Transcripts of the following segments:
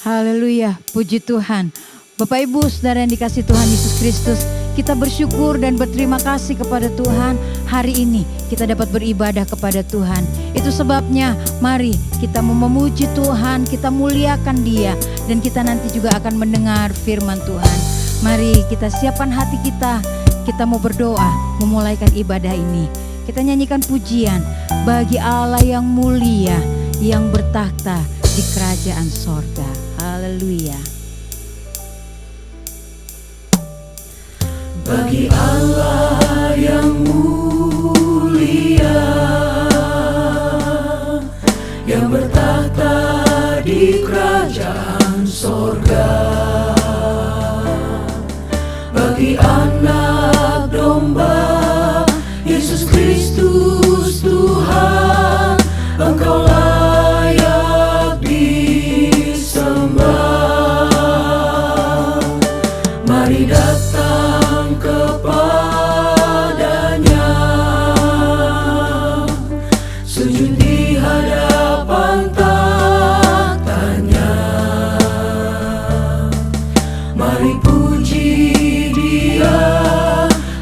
Haleluya, puji Tuhan. Bapak Ibu Saudara yang dikasihi Tuhan Yesus Kristus, kita bersyukur dan berterima kasih kepada Tuhan. Hari ini kita dapat beribadah kepada Tuhan. Itu sebabnya mari kita memuji Tuhan, kita muliakan Dia, dan kita nanti juga akan mendengar firman Tuhan. Mari kita siapkan hati kita mau berdoa memulaikan ibadah ini. Kita nyanyikan pujian bagi Allah yang mulia, yang bertakhta di kerajaan sorga. Haleluya. Bagi Allah yang mulia, yang bertakhta di kerajaan sorga, bagi anak domba Yesus Kristus Tuhan, Engkau layak disembah. Mari datang kepadanya, sujud di hadapan tahtanya. Mari puji Dia,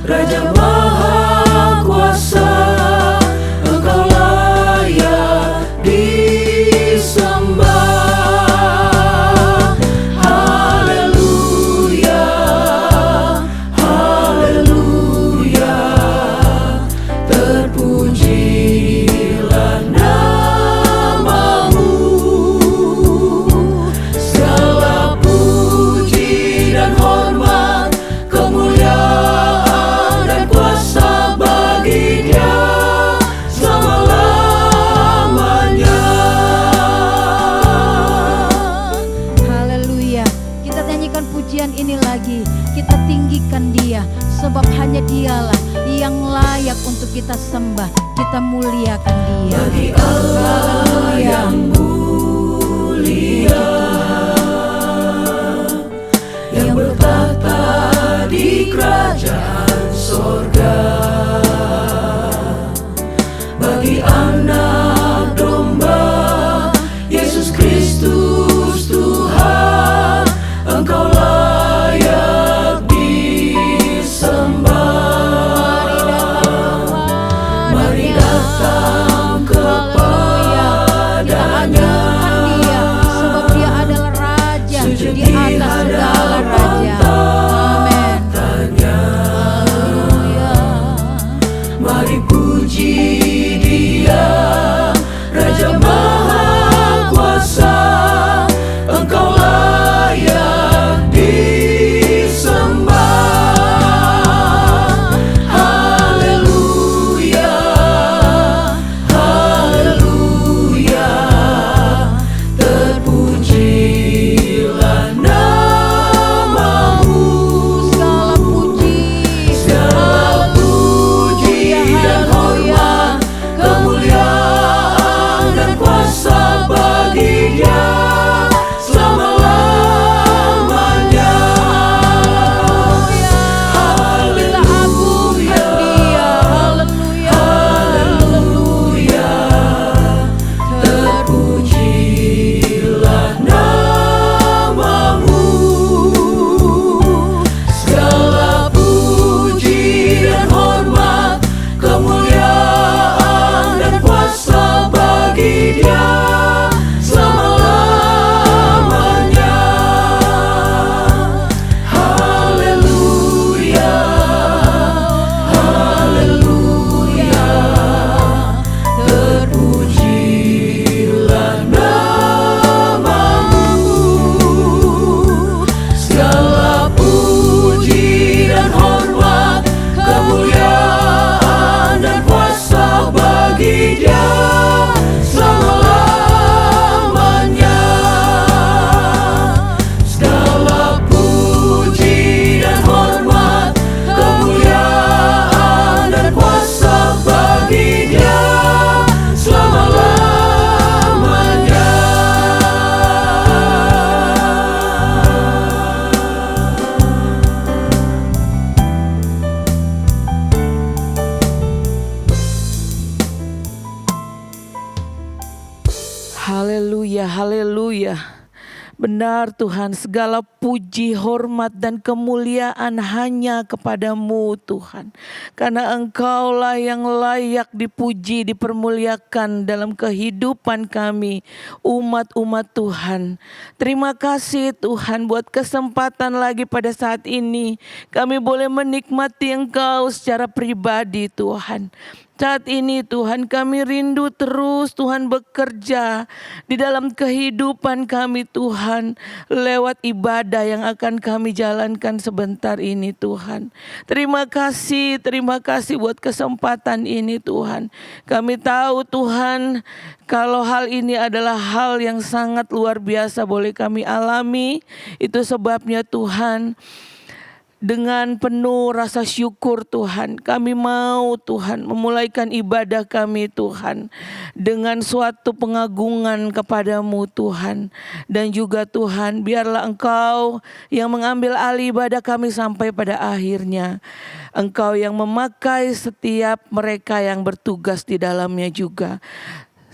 Raja Maha Kuasa, Engkau layak disembah. Haleluya, haleluya, terpujilah nama-Mu. Segala puji dan hormat, kemuliaan dan kuasa bagi Dia selama-lamanya. Haleluya. Kita nyanyikan pujian ini lagi. Kita tinggikan Dia, sebab hanya Dialah yang layak untuk kita sembah. Kita muliakan Dia. Bagi Allah yang mulia, yang bertakhta di kerajaan sorga, bagi anak domba Yesus Kristus Tuhan, Engkau layak disembah. Mari datang kepadanya, Benar Tuhan, segala puji, hormat, dan kemuliaan hanya kepadamu Tuhan. Karena Engkaulah yang layak dipuji, dipermuliakan dalam kehidupan kami, umat-umat Tuhan. Terima kasih Tuhan buat kesempatan lagi pada saat ini. Kami boleh menikmati Engkau secara pribadi Tuhan. Saat ini Tuhan kami rindu terus Tuhan bekerja di dalam kehidupan kami Tuhan. Lewat ibadah yang akan kami jalankan sebentar ini Tuhan. Terima kasih buat kesempatan ini Tuhan. Kami tahu Tuhan kalau hal ini adalah hal yang sangat luar biasa boleh kami alami. Itu sebabnya Tuhan, dengan penuh rasa syukur Tuhan, kami mau Tuhan memulaikan ibadah kami Tuhan dengan suatu pengagungan kepadamu Tuhan. Dan juga Tuhan, biarlah Engkau yang mengambil alih ibadah kami sampai pada akhirnya. Engkau yang memakai setiap mereka yang bertugas di dalamnya juga.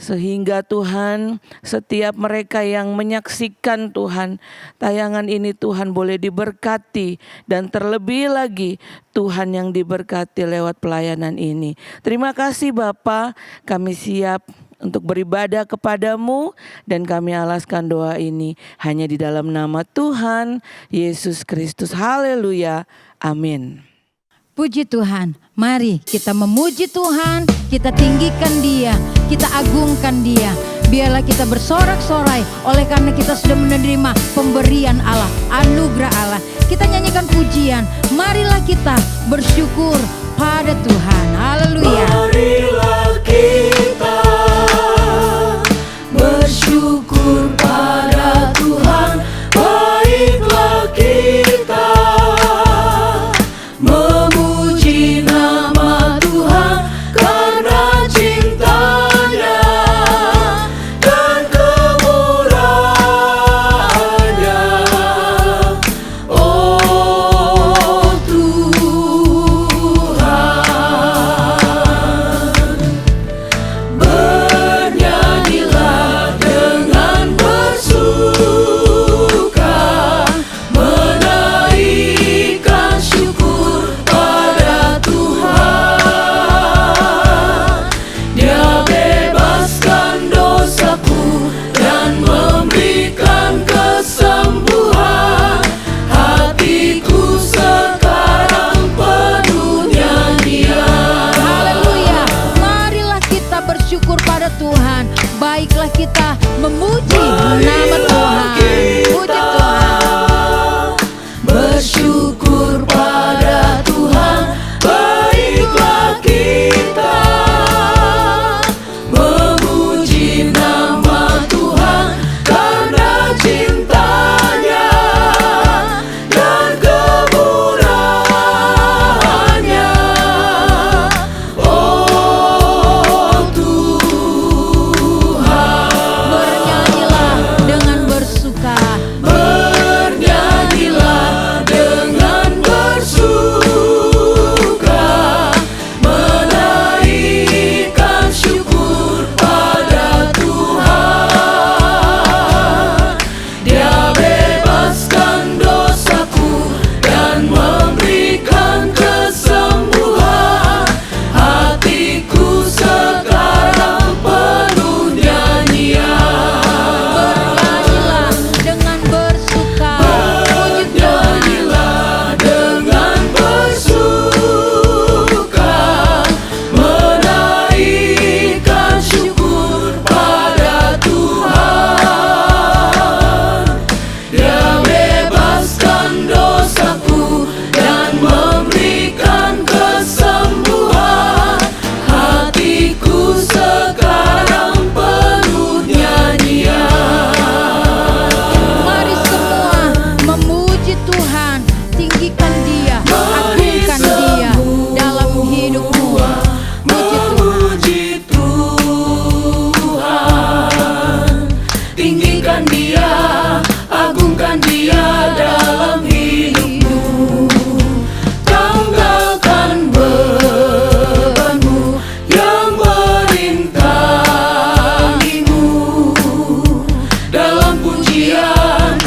Sehingga Tuhan, setiap mereka yang menyaksikan Tuhan, tayangan ini Tuhan boleh diberkati. Dan terlebih lagi Tuhan yang diberkati lewat pelayanan ini. Terima kasih Bapa, kami siap untuk beribadah kepadamu. Dan kami alaskan doa ini hanya di dalam nama Tuhan Yesus Kristus. Haleluya, amin. Puji Tuhan, mari kita memuji Tuhan, kita tinggikan Dia, kita agungkan Dia. Biarlah kita bersorak-sorai oleh karena kita sudah menerima pemberian Allah, anugerah Allah. Kita nyanyikan pujian, marilah kita bersyukur pada Tuhan. Haleluya. Marilah kita bersyukur pada Tuhan. Baiklah kita memuji nama Tuhan karena cintanya dan kemurahannya. Oh Tuhan, bernyanyilah dengan bersuka, menaikkan syukur pada Tuhan. Dia bebaskan dosaku dan memberikan kesembuhan. Hatiku sekarang penuh nyanyian. Haleluya. Marilah kita bersyukur pada Tuhan. Baiklah kita memuji nama Tuhan. Puji Tuhan. Bersyukur pada Tuhan. Baiklah kita memuji nama Tuhan karena cintanya dan kemurahannya. Oh Tuhan, Bernyanyilah dengan bersuka. bernyanyilah dengan bersuka, menaikkan syukur pada Tuhan. Dia bebaskan dosaku dan memberikan kesembuhan. Hatiku sekarang penuh nyanyian. Bernyanyilah dengan bersuka. Puji Tuhan. Bernyanyilah dengan bersuka, menaikkan syukur pada Tuhan. Dia bebaskan dosaku dan memberikan kesembuhan. Hatiku sekarang penuh nyanyian. Mari semua memuji Tuhan, tinggikan Dia, agungkan Dia dalam hidupmu. Puji Tuhan. Memuji Tuhan, tinggikan Dia, agungkan Dia dalam hidupmu. Tanggalkan bebanmu yang merintangimu. Dalam pujian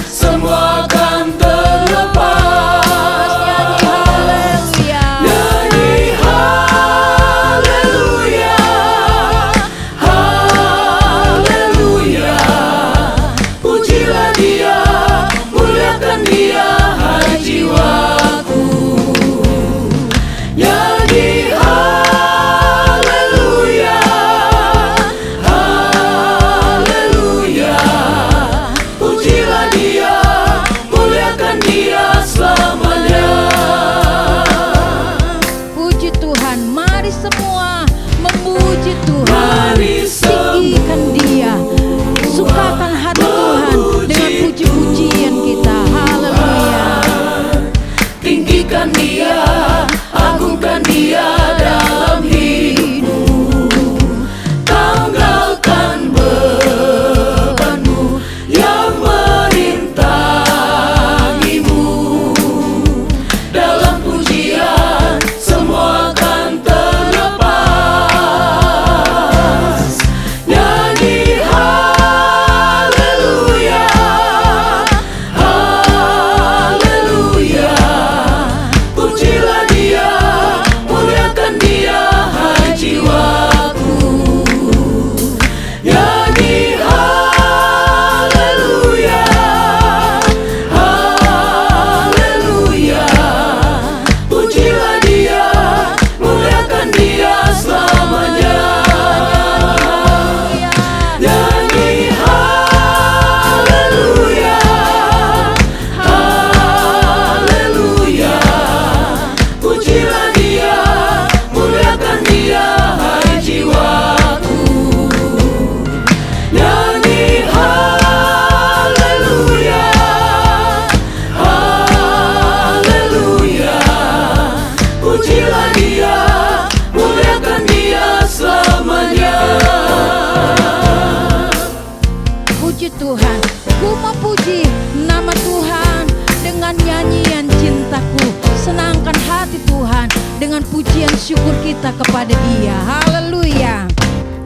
puji nama Tuhan dengan nyanyian cintaku. Senangkan hati Tuhan dengan pujian syukur kita kepada Dia. Haleluya.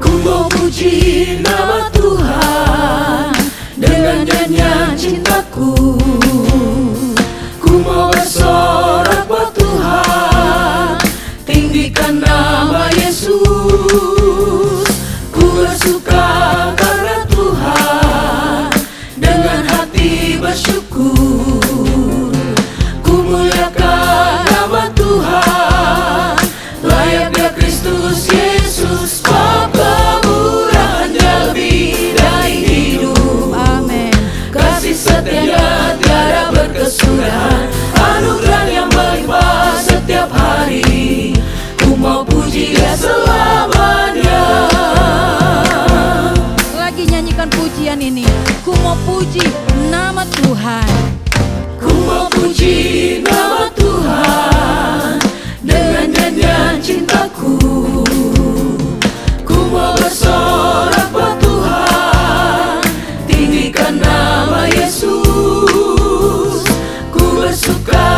Ku mau puji nama Tuhan dengan nyanyian cintaku. Ku mau bersorak buat Tuhan, tinggikan nama Yesus. Ku bersuka karena Tuhan, dengan hati bersyukur. Ku muliakan nama Tuhan, layaknya Kristus Yesus. Kemurahan-Nya lebih dari hidup. Amin. Kasih setia-Nya tiada berkesudahan, anugerah yang melimpah setiap hari. Ku mau puji Dia selamanya. Lagi nyanyikan pujian ini. Ku mau puji nama Tuhan. Ku mau puji nama Tuhan dengan nyanyian cintaku. Ku mau bersorak buat Tuhan, tinggikan nama Yesus. Ku bersuka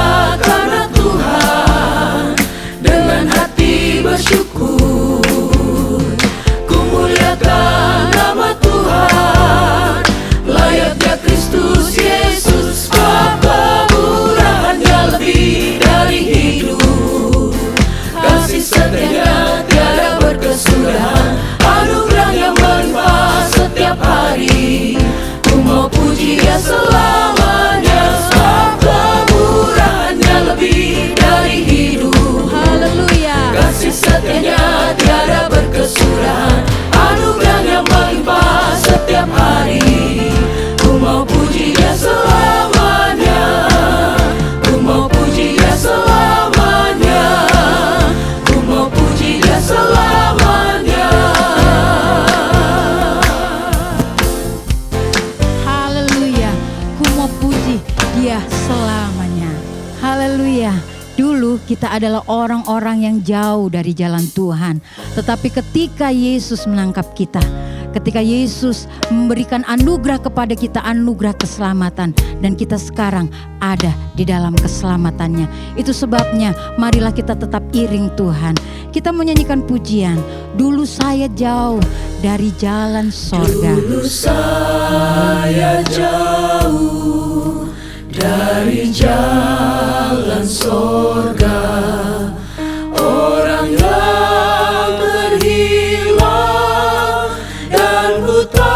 karena Tuhan, dengan hati bersyukur. Ku muliakan nama Tuhan, layaknya Kristus Yesus. Kemurahan-Nya lebih dari hidup. Kasih setia-Nya tiada berkesudahan, anugerah yang melimpah setiap hari. Ku mau puji Dia selamanya. Kemurahan-Nya lebih dari hidup. Haleluya. Kasih setia-Nya tiada berkesudahan, anugerah yang melimpah setiap hari. Ku mau puji Dia selamanya. Ku mau puji Dia selamanya. Ku mau puji Dia selamanya. Haleluya. Ku mau puji Dia selamanya. Haleluya. Dulu kita adalah orang-orang yang jauh dari jalan Tuhan. Tetapi ketika Yesus menangkap kita, ketika Yesus memberikan anugerah kepada kita, anugerah keselamatan, dan kita sekarang ada di dalam keselamatannya. Itu sebabnya marilah kita tetap iring Tuhan. Kita menyanyikan pujian. Dulu saya jauh dari jalan sorga. Dulu saya jauh dari jalan sorga, orang yang terhilang dan buta.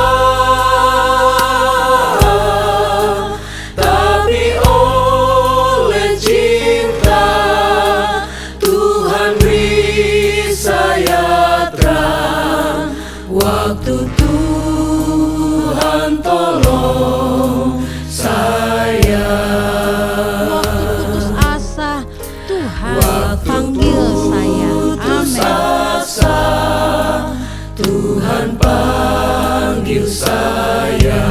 Tapi oleh cinta Tuhan beri saya terang. Waktu Tuhan tolong saya. Waktu putus asa, Tuhan Waktu panggil saya. putus Amin. asa, Tuhan panggil saya.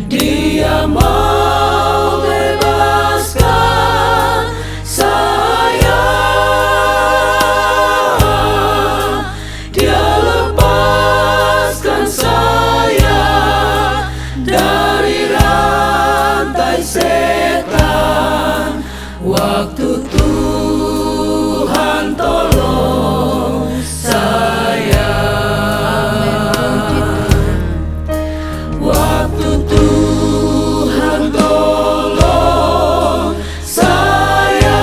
Dia mau bebaskan saya. Dia lepaskan saya dari rantai setan. Waktu Tuhan tolong saya. Waktu Tuhan tolong saya.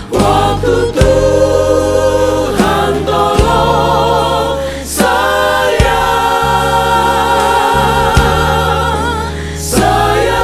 Waktu Tuhan tolong saya. Saya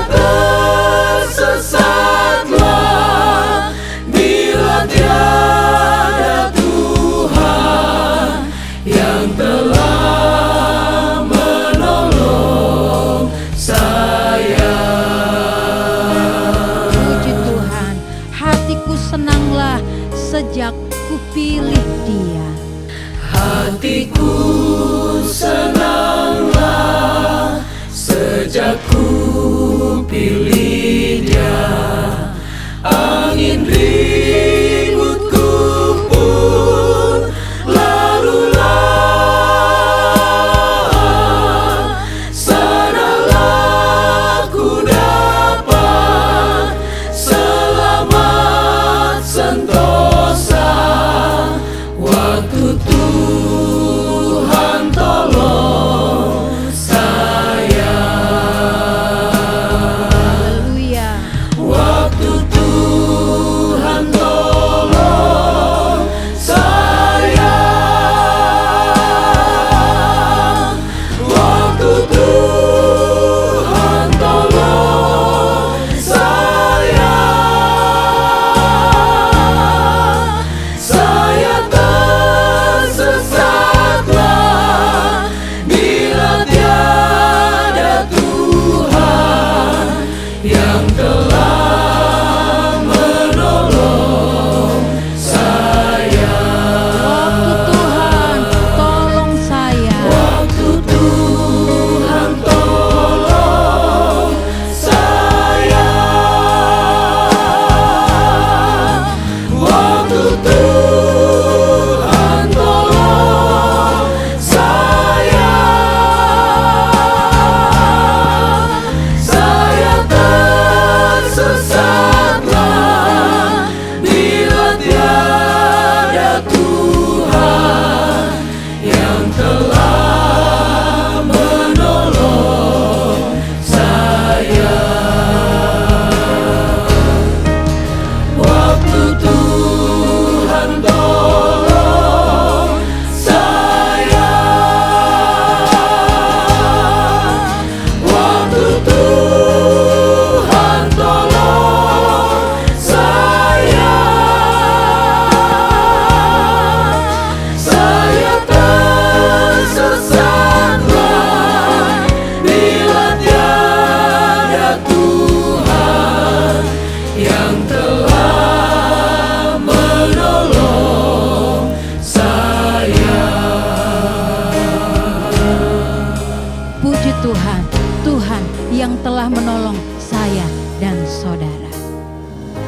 Tuhan, Tuhan yang telah menolong saya dan saudara.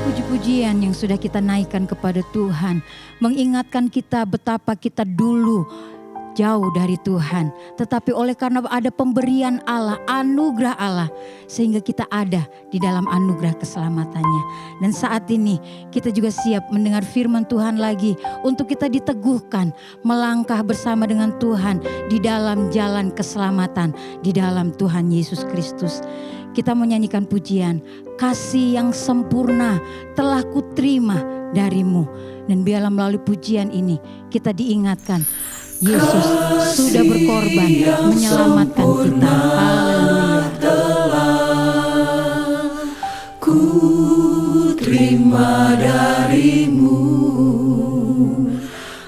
Puji-pujian yang sudah kita naikkan kepada Tuhan mengingatkan kita betapa kita dulu jauh dari Tuhan, tetapi oleh karena ada pemberian Allah, anugerah Allah, sehingga kita ada di dalam anugerah keselamatannya. Dan saat ini kita juga siap mendengar firman Tuhan lagi untuk kita diteguhkan melangkah bersama dengan Tuhan di dalam jalan keselamatan di dalam Tuhan Yesus Kristus. Kita menyanyikan pujian, kasih yang sempurna telah kuterima darimu. Dan biarlah melalui pujian ini kita diingatkan Yesus sudah berkorban menyelamatkan kita. Haleluya. Ku terima darimu,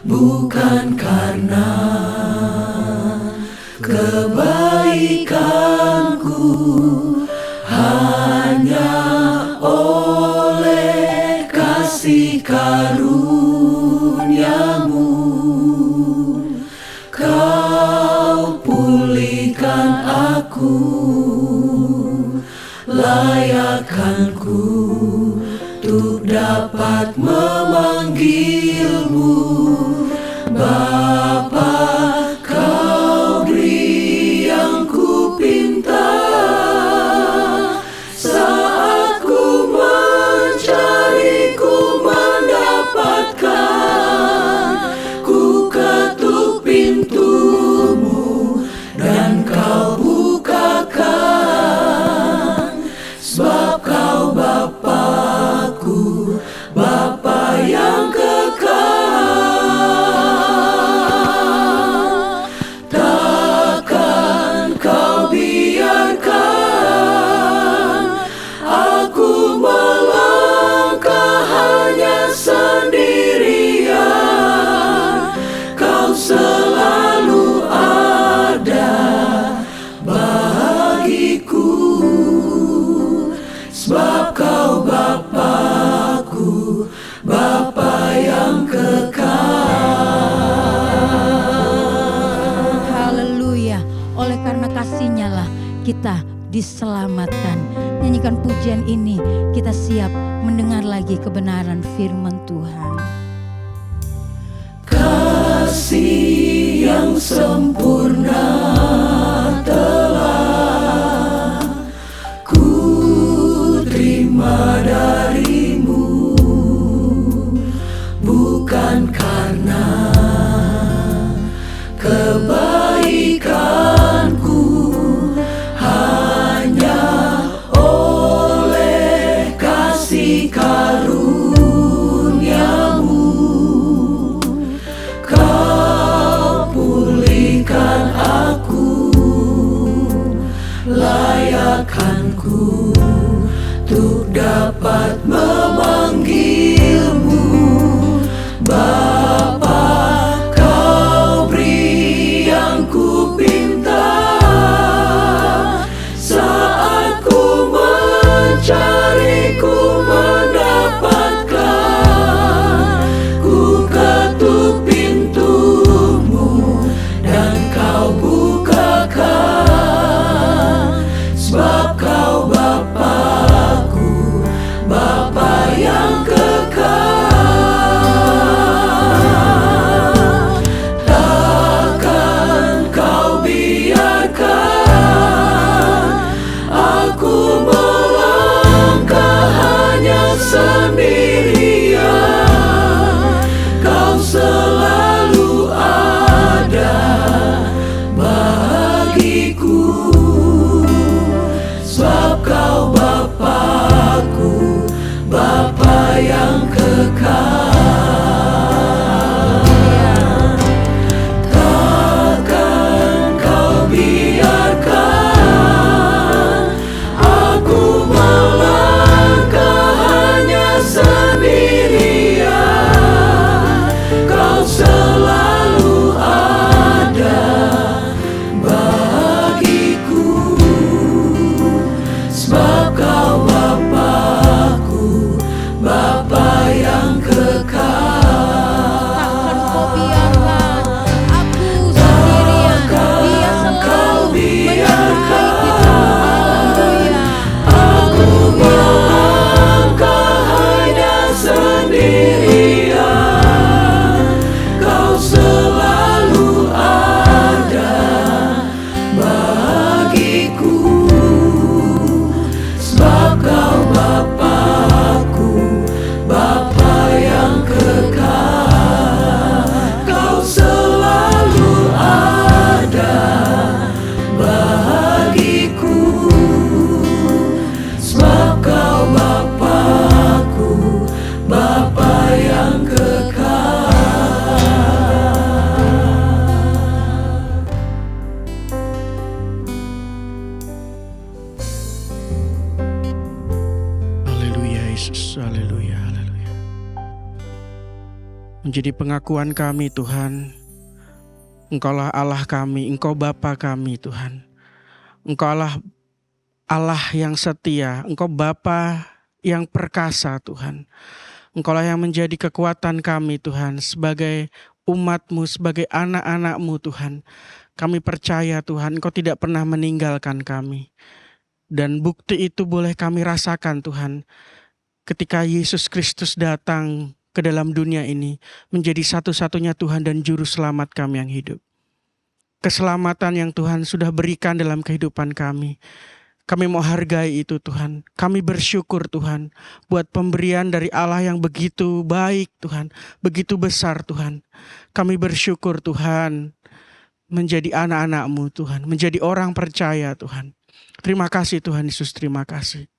bukan karena kebaikanku, hanya oleh kasih karuniamu. Kau pulihkan aku, layakkanku untuk dapat memanggilmu Bapa. Kau beri yang ku pinta saat ku mencari, ku mendapatkan. Ku ketuk pintumu dan kau bukakan, sebab kau Bapa-Ku, Bapa yang kekal. Takkan kau biarkan aku melangkah hanya sendirian. Kau selalu ada bagiku, sebab kau Bapa-Ku, Bapa yang kekal. Haleluya. Oleh karena kasih-Nya lah kita diselamatkan. Nyanyikan pujian ini, kita siap mendengar lagi kebenaran firman Tuhan. Kasih yang sempurna telah ku terima darimu, bukan karena kebaikanku, hanya oleh kasih karuniamu. Kau pulihkan aku, Yesus. Haleluya, haleluya. Menjadi pengakuan kami Tuhan, Engkaulah Allah kami, Engkau Bapa kami Tuhan. Engkaulah Allah yang setia, Engkau Bapa yang perkasa Tuhan. Engkaulah yang menjadi kekuatan kami Tuhan, sebagai umat-Mu, sebagai anak-anak-Mu Tuhan. Kami percaya Tuhan, Engkau tidak pernah meninggalkan kami. Dan bukti itu boleh kami rasakan Tuhan, ketika Yesus Kristus datang ke dalam dunia ini, menjadi satu-satunya Tuhan dan Juru Selamat kami yang hidup. Keselamatan yang Tuhan sudah berikan dalam kehidupan kami, kami mau hargai itu Tuhan. Kami bersyukur Tuhan buat pemberian dari Allah yang begitu baik Tuhan, begitu besar Tuhan. Kami bersyukur Tuhan menjadi anak-anak-Mu Tuhan, menjadi orang percaya Tuhan. Terima kasih Tuhan Yesus, terima kasih.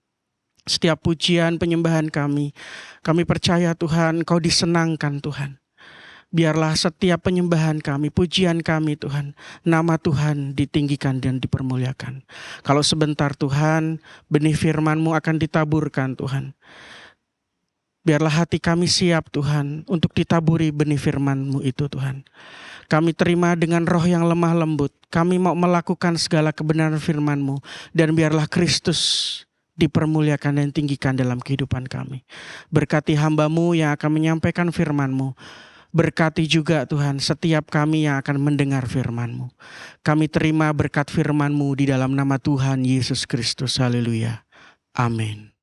Setiap pujian penyembahan kami percaya Tuhan Engkau disenangkan Tuhan. Biarlah setiap penyembahan kami, pujian kami Tuhan, nama Tuhan ditinggikan dan dipermuliakan. Kalau sebentar Tuhan, benih firman-Mu akan ditaburkan Tuhan. Biarlah hati kami siap Tuhan untuk ditaburi benih firman-Mu itu Tuhan. Kami terima dengan roh yang lemah lembut. Kami mau melakukan segala kebenaran firman-Mu. Dan biarlah Kristus dipermuliakan dan tinggikan dalam kehidupan kami. Berkati hamba-Mu yang akan menyampaikan firman-Mu. Berkati juga Tuhan setiap kami yang akan mendengar firman-Mu. Kami terima berkat firman-Mu di dalam nama Tuhan Yesus Kristus. Haleluya. Amin.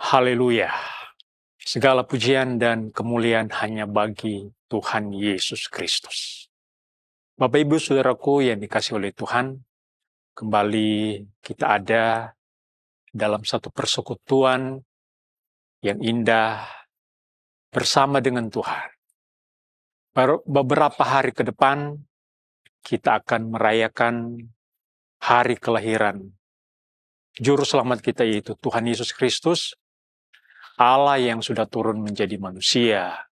Haleluya. Segala pujian dan kemuliaan hanya bagi Tuhan Yesus Kristus. Bapak Ibu Saudaraku yang dikasihi oleh Tuhan, kembali kita ada dalam satu persekutuan yang indah bersama dengan Tuhan. Beberapa hari ke depan kita akan merayakan hari kelahiran Juru Selamat kita, yaitu Tuhan Yesus Kristus, Allah yang sudah turun menjadi manusia.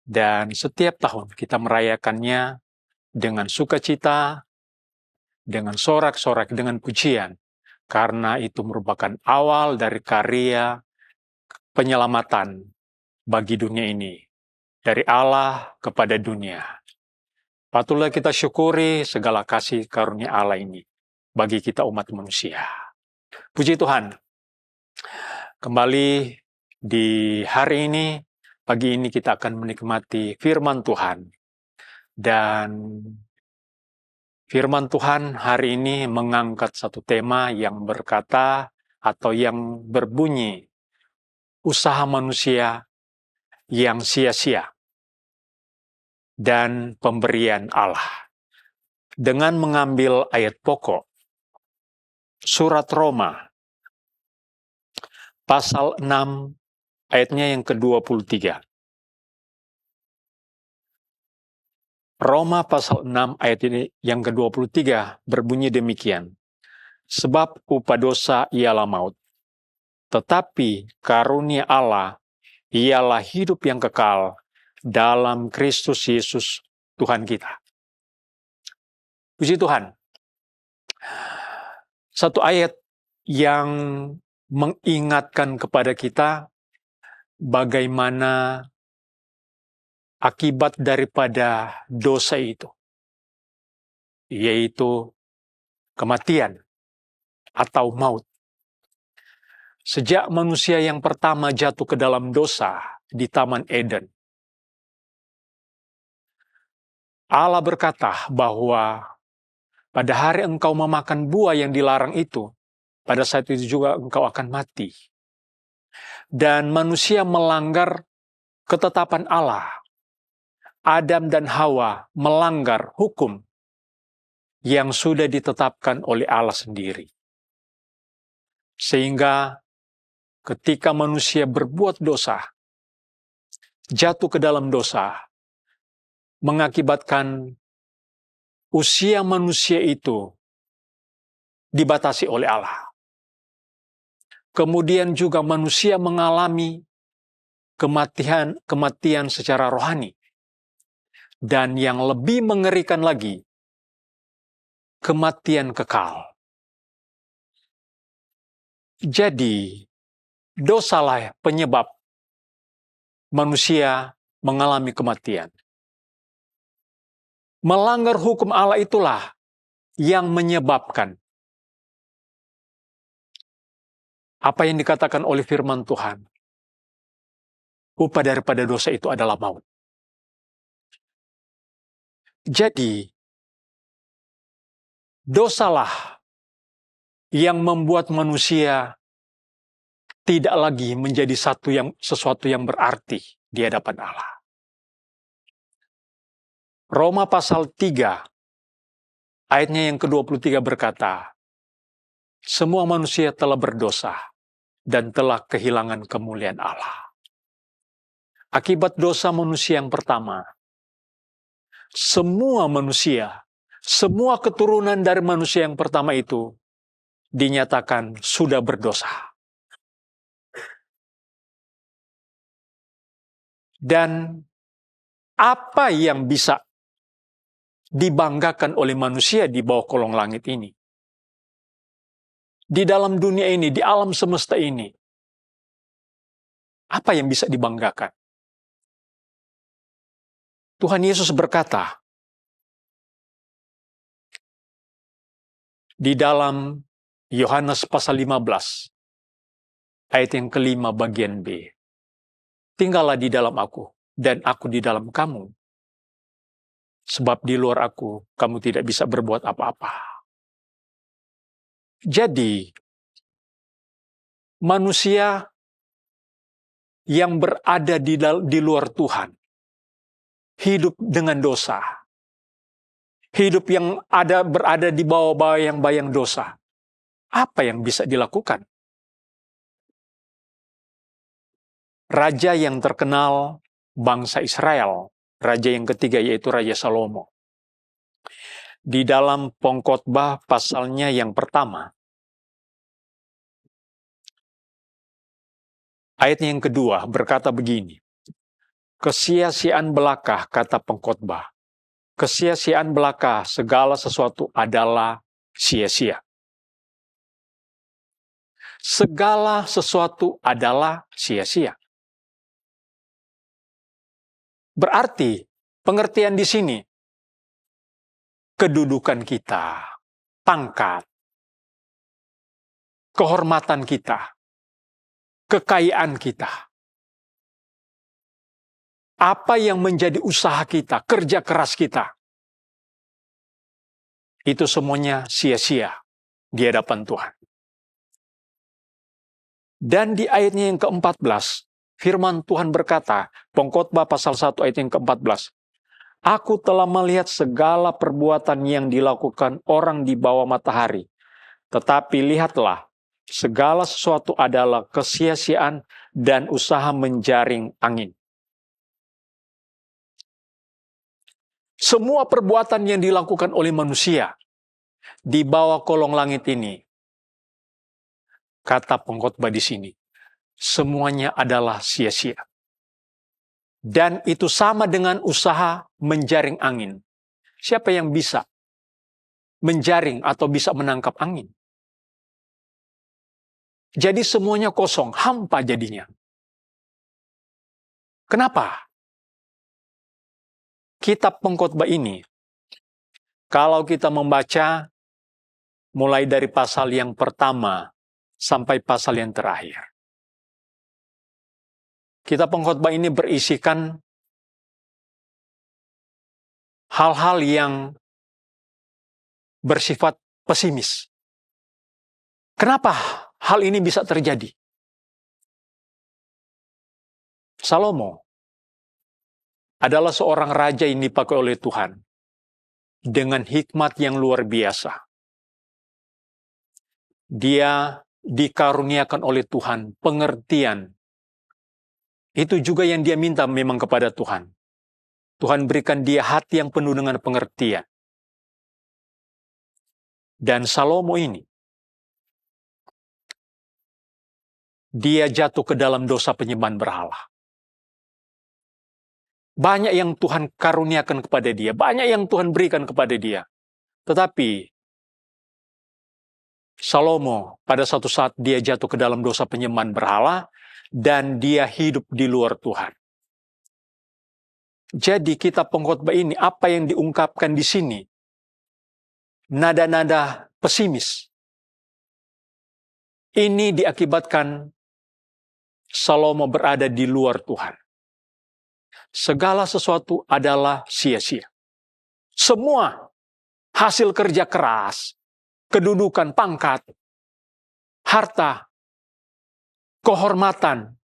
Dan setiap tahun kita merayakannya dengan sukacita, dengan sorak-sorak, dengan pujian. Karena itu merupakan awal dari karya penyelamatan bagi dunia ini. Dari Allah kepada dunia. Patutlah kita syukuri segala kasih karunia Allah ini bagi kita umat manusia. Puji Tuhan. Kembali di hari ini, pagi ini kita akan menikmati firman Tuhan. Dan firman Tuhan hari ini mengangkat satu tema yang berkata atau yang berbunyi, usaha manusia yang sia-sia dan pemberian Allah. Dengan mengambil ayat pokok, surat Roma, pasal 6, ayatnya yang ke-23. Roma pasal 6, ayat ini yang ke-23 berbunyi demikian. Sebab upah dosa ialah maut, tetapi karunia Allah ialah hidup yang kekal dalam Kristus Yesus Tuhan kita. Puji Tuhan. Satu ayat yang mengingatkan kepada kita bagaimana akibat daripada dosa itu, yaitu kematian atau maut. Sejak manusia yang pertama jatuh ke dalam dosa di Taman Eden, Allah berkata bahwa pada hari engkau memakan buah yang dilarang itu, pada saat itu juga engkau akan mati. Dan manusia melanggar ketetapan Allah. Adam dan Hawa melanggar hukum yang sudah ditetapkan oleh Allah sendiri. Sehingga ketika manusia berbuat dosa, jatuh ke dalam dosa, mengakibatkan usia manusia itu dibatasi oleh Allah. Kemudian juga manusia mengalami kematian secara rohani. Dan yang lebih mengerikan lagi, kematian kekal. Jadi, dosalah penyebab manusia mengalami kematian. Melanggar hukum Allah itulah yang menyebabkan apa yang dikatakan oleh firman Tuhan. Upah daripada dosa itu adalah maut. Jadi, dosalah yang membuat manusia tidak lagi menjadi sesuatu yang berarti di hadapan Allah. Roma pasal 3, ayatnya yang ke-23 berkata, semua manusia telah berdosa dan telah kehilangan kemuliaan Allah. Akibat dosa manusia yang pertama, semua manusia, semua keturunan dari manusia yang pertama itu dinyatakan sudah berdosa. Dan apa yang bisa dibanggakan oleh manusia di bawah kolong langit ini? Di dalam dunia ini, di alam semesta ini, apa yang bisa dibanggakan? Tuhan Yesus berkata di dalam Yohanes pasal 15, ayat yang kelima bagian B. Tinggallah di dalam aku, dan aku di dalam kamu. Sebab di luar aku, kamu tidak bisa berbuat apa-apa. Jadi, manusia yang berada di luar Tuhan, hidup dengan dosa, hidup yang berada di bawah bayang-bayang dosa, apa yang bisa dilakukan? Raja yang terkenal bangsa Israel, raja yang ketiga yaitu Raja Salomo. Di dalam Pengkhotbah pasalnya yang pertama, ayatnya yang kedua berkata begini, kesia-siaan belaka, kata pengkhotbah. Kesia-siaan belaka, segala sesuatu adalah sia-sia. Segala sesuatu adalah sia-sia. Berarti, pengertian di sini, kedudukan kita, pangkat, kehormatan kita, kekayaan kita, apa yang menjadi usaha kita, kerja keras kita, itu semuanya sia-sia di hadapan Tuhan. Dan di ayatnya yang ke-14, firman Tuhan berkata, Pengkhotbah pasal 1 ayat yang ke-14, aku telah melihat segala perbuatan yang dilakukan orang di bawah matahari, tetapi lihatlah, segala sesuatu adalah kesia-siaan dan usaha menjaring angin. Semua perbuatan yang dilakukan oleh manusia di bawah kolong langit ini, kata pengkhotbah di sini, semuanya adalah sia-sia. Dan itu sama dengan usaha menjaring angin. Siapa yang bisa menjaring atau bisa menangkap angin? Jadi semuanya kosong, hampa jadinya. Kenapa? Kitab Pengkhotbah ini, kalau kita membaca mulai dari pasal yang pertama sampai pasal yang terakhir, Kitab Pengkhotbah ini berisikan hal-hal yang bersifat pesimis. Kenapa hal ini bisa terjadi? Salomo adalah seorang raja yang dipakai oleh Tuhan dengan hikmat yang luar biasa. Dia dikaruniakan oleh Tuhan pengertian. Itu juga yang dia minta memang kepada Tuhan. Tuhan berikan dia hati yang penuh dengan pengertian. Dan Salomo ini, dia jatuh ke dalam dosa penyembahan berhala. Banyak yang Tuhan karuniakan kepada dia, banyak yang Tuhan berikan kepada dia. Tetapi Salomo pada satu saat dia jatuh ke dalam dosa penyembahan berhala dan dia hidup di luar Tuhan. Jadi kitab pengkhotbah ini apa yang diungkapkan di sini? Nada-nada pesimis. Ini diakibatkan Salomo berada di luar Tuhan. Segala sesuatu adalah sia-sia. Semua hasil kerja keras, kedudukan, pangkat, harta, kehormatan,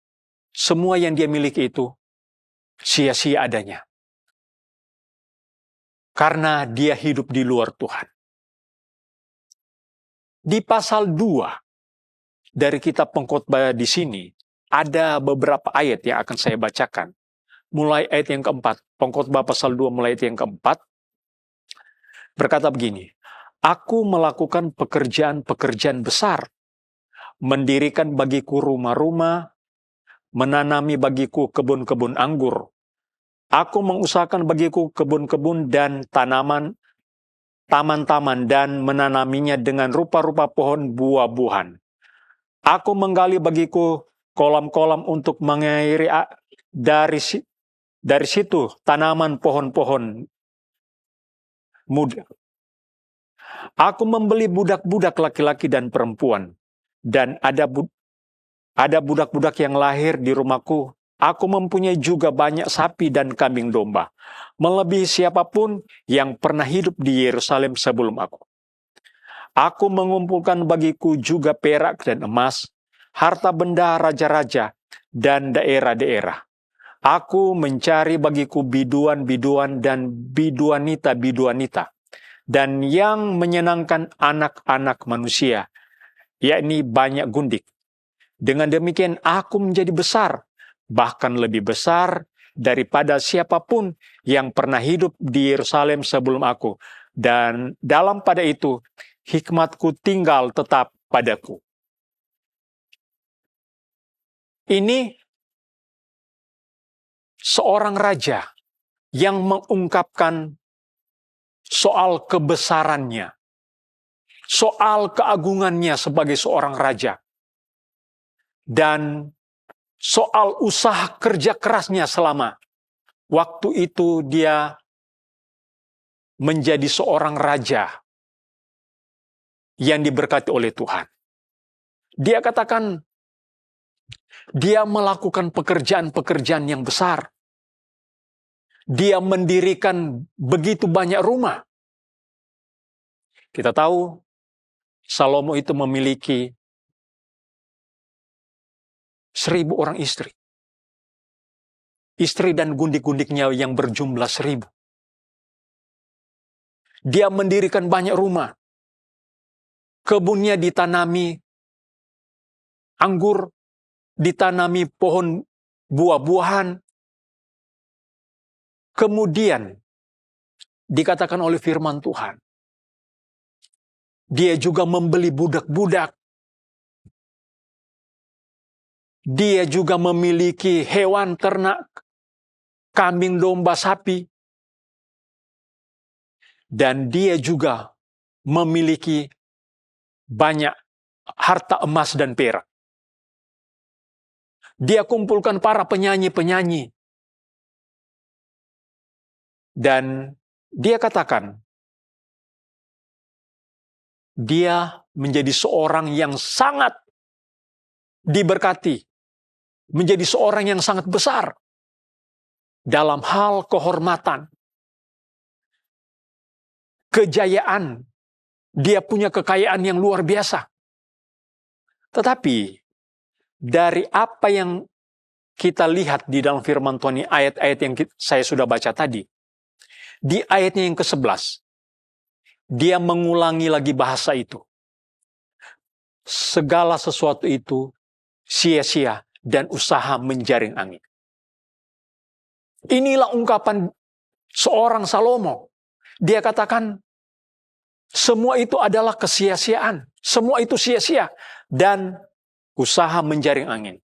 semua yang dia miliki itu sia-sia adanya. Karena dia hidup di luar Tuhan. Di pasal 2 dari kitab pengkhotbah di sini, ada beberapa ayat yang akan saya bacakan. Mulai ayat yang keempat, pengkhotbah pasal 2 mulai ayat yang keempat, berkata begini, Aku melakukan pekerjaan-pekerjaan besar, mendirikan bagiku rumah-rumah, menanami bagiku kebun-kebun anggur. Aku mengusahakan bagiku kebun-kebun dan taman-taman dan menanaminya dengan rupa-rupa pohon buah-buahan. Aku menggali bagiku kolam-kolam untuk mengairi dari situ tanaman pohon-pohon muda. Aku membeli budak-budak laki-laki dan perempuan, dan ada budak-budak yang lahir di rumahku. Aku mempunyai juga banyak sapi dan kambing domba, melebihi siapapun yang pernah hidup di Yerusalem sebelum aku. Aku mengumpulkan bagiku juga perak dan emas, harta benda raja-raja dan daerah-daerah. Aku mencari bagiku biduan-biduan dan biduanita-biduanita, dan yang menyenangkan anak-anak manusia, yakni banyak gundik. Dengan demikian aku menjadi besar, bahkan lebih besar daripada siapapun yang pernah hidup di Yerusalem sebelum aku. Dan dalam pada itu, hikmatku tinggal tetap padaku. Ini seorang raja yang mengungkapkan soal kebesarannya, soal keagungannya sebagai seorang raja, dan soal usaha kerja kerasnya selama waktu itu dia menjadi seorang raja yang diberkati oleh Tuhan. Dia katakan, dia melakukan pekerjaan-pekerjaan yang besar. Dia mendirikan begitu banyak rumah. Kita tahu, Salomo itu memiliki 1.000 orang istri. Istri dan gundik-gundiknya yang berjumlah 1.000. Dia mendirikan banyak rumah. Kebunnya ditanami anggur, ditanami pohon buah-buahan. Kemudian dikatakan oleh firman Tuhan, dia juga membeli budak-budak. Dia juga memiliki hewan ternak, kambing, domba, sapi. Dan dia juga memiliki banyak harta emas dan perak. Dia kumpulkan para penyanyi-penyanyi. Dan dia katakan, dia menjadi seorang yang sangat diberkati, menjadi seorang yang sangat besar dalam hal kehormatan, kejayaan. Dia punya kekayaan yang luar biasa. Tetapi dari apa yang kita lihat di dalam firman Tuhan ini, ayat-ayat yang saya sudah baca tadi, di ayatnya yang ke-11, dia mengulangi lagi bahasa itu. Segala sesuatu itu sia-sia dan usaha menjaring angin. Inilah ungkapan seorang Salomo. Dia katakan, Semua itu adalah kesia-siaan. Semua itu sia-sia. Dan usaha menjaring angin.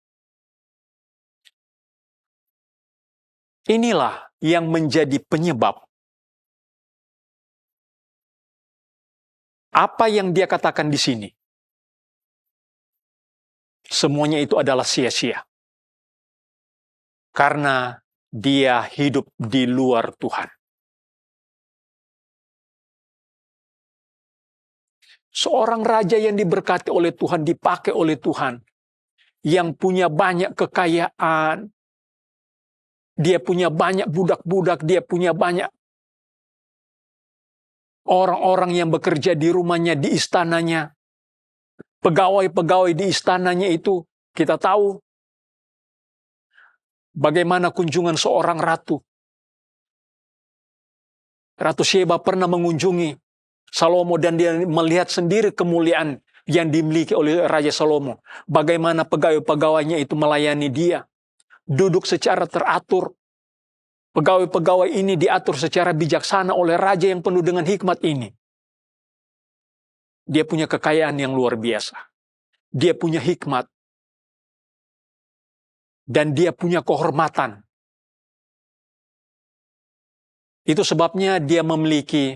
Inilah yang menjadi penyebab. Apa yang dia katakan di sini? Semuanya itu adalah sia-sia. Karena dia hidup di luar Tuhan. Seorang raja yang diberkati oleh Tuhan, dipakai oleh Tuhan, yang punya banyak kekayaan, dia punya banyak budak-budak, dia punya banyak orang-orang yang bekerja di rumahnya, di istananya, pegawai-pegawai di istananya itu, kita tahu bagaimana kunjungan seorang ratu. Ratu Sheba pernah mengunjungi Salomo dan dia melihat sendiri kemuliaan yang dimiliki oleh Raja Salomo. Bagaimana pegawai-pegawainya itu melayani dia. Duduk secara teratur. Pegawai-pegawai ini diatur secara bijaksana oleh raja yang penuh dengan hikmat ini. Dia punya kekayaan yang luar biasa. Dia punya hikmat. Dan dia punya kehormatan. Itu sebabnya dia memiliki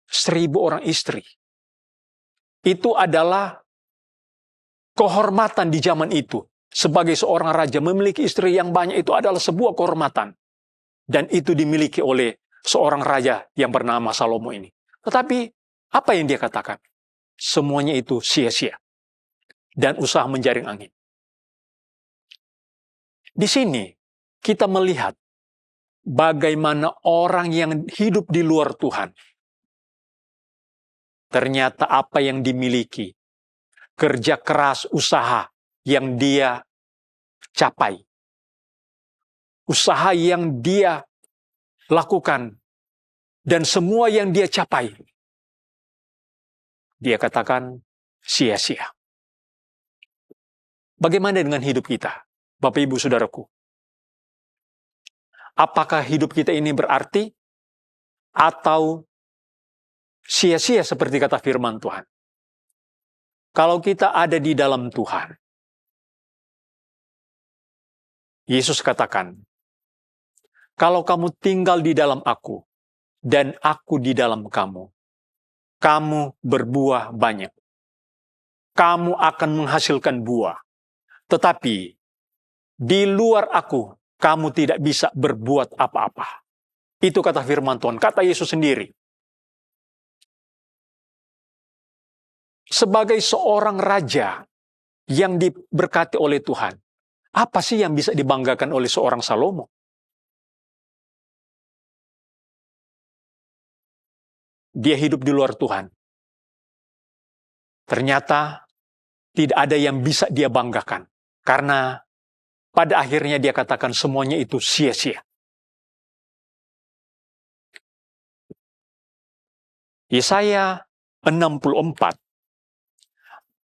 1.000 orang istri. Itu adalah kehormatan di zaman itu. Sebagai seorang raja memiliki istri yang banyak itu adalah sebuah kehormatan. Dan itu dimiliki oleh seorang raja yang bernama Salomo ini. Tetapi apa yang dia katakan? Semuanya itu sia-sia. Dan usaha menjaring angin. Di sini kita melihat bagaimana orang yang hidup di luar Tuhan. Ternyata apa yang dimiliki, kerja keras, usaha yang dia capai, usaha yang dia lakukan, dan semua yang dia capai, dia katakan sia-sia. Bagaimana dengan hidup kita, Bapak Ibu Saudaraku? Apakah hidup kita ini berarti atau sia-sia seperti kata firman Tuhan? Kalau kita ada di dalam Tuhan, Yesus katakan, kalau kamu tinggal di dalam aku, dan aku di dalam kamu, kamu berbuah banyak. Kamu akan menghasilkan buah. Tetapi, di luar aku, kamu tidak bisa berbuat apa-apa. Itu kata firman Tuhan, kata Yesus sendiri. Sebagai seorang raja yang diberkati oleh Tuhan, apa sih yang bisa dibanggakan oleh seorang Salomo? Dia hidup di luar Tuhan. Ternyata tidak ada yang bisa dia banggakan. Karena pada akhirnya dia katakan semuanya itu sia-sia. Yesaya 64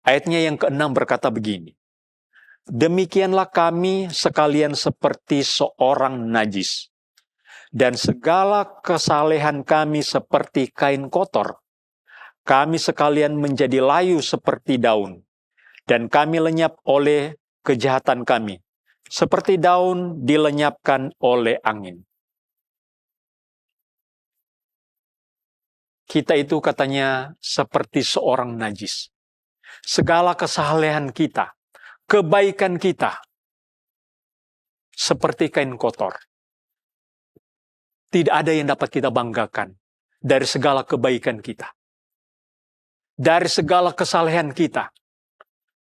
ayatnya yang ke-6 berkata begini. Demikianlah kami sekalian seperti seorang najis. Dan segala kesalehan kami seperti kain kotor. Kami sekalian menjadi layu seperti daun. Dan kami lenyap oleh kejahatan kami. Seperti daun dilenyapkan oleh angin. Kita itu katanya seperti seorang najis. Segala kesalehan kita, kebaikan kita, seperti kain kotor. Tidak ada yang dapat kita banggakan dari segala kebaikan kita. Dari segala kesalehan kita.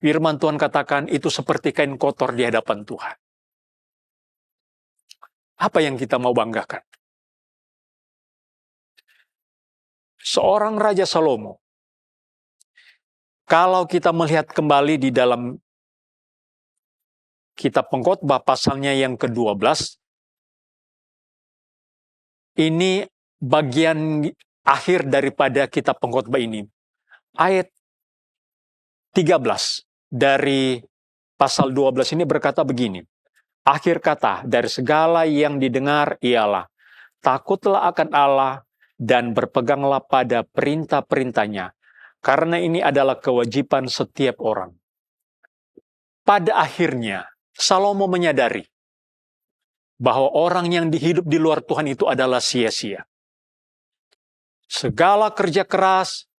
Firman Tuhan katakan itu seperti kain kotor di hadapan Tuhan. Apa yang kita mau banggakan? Seorang Raja Salomo, kalau kita melihat kembali di dalam kitab Pengkhotbah pasalnya yang ke-12, ini bagian akhir daripada kitab Pengkhotbah ini. Ayat 13 dari pasal 12 ini berkata begini. Akhir kata dari segala yang didengar ialah, takutlah akan Allah dan berpeganglah pada perintah-perintahnya, karena ini adalah kewajiban setiap orang. Pada akhirnya, Salomo menyadari bahwa orang yang hidup di luar Tuhan itu adalah sia-sia. Segala kerja keras,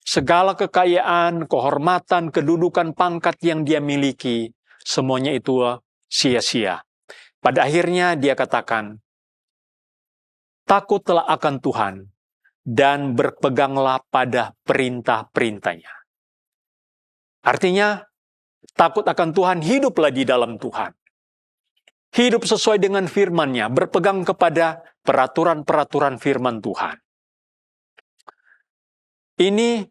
segala kekayaan, kehormatan, kedudukan, pangkat yang dia miliki, semuanya itu sia-sia. Pada akhirnya dia katakan, takutlah akan Tuhan dan berpeganglah pada perintah-perintahnya. Artinya, takut akan Tuhan, hiduplah di dalam Tuhan. Hidup sesuai dengan firman-Nya, berpegang kepada peraturan-peraturan firman Tuhan. Ini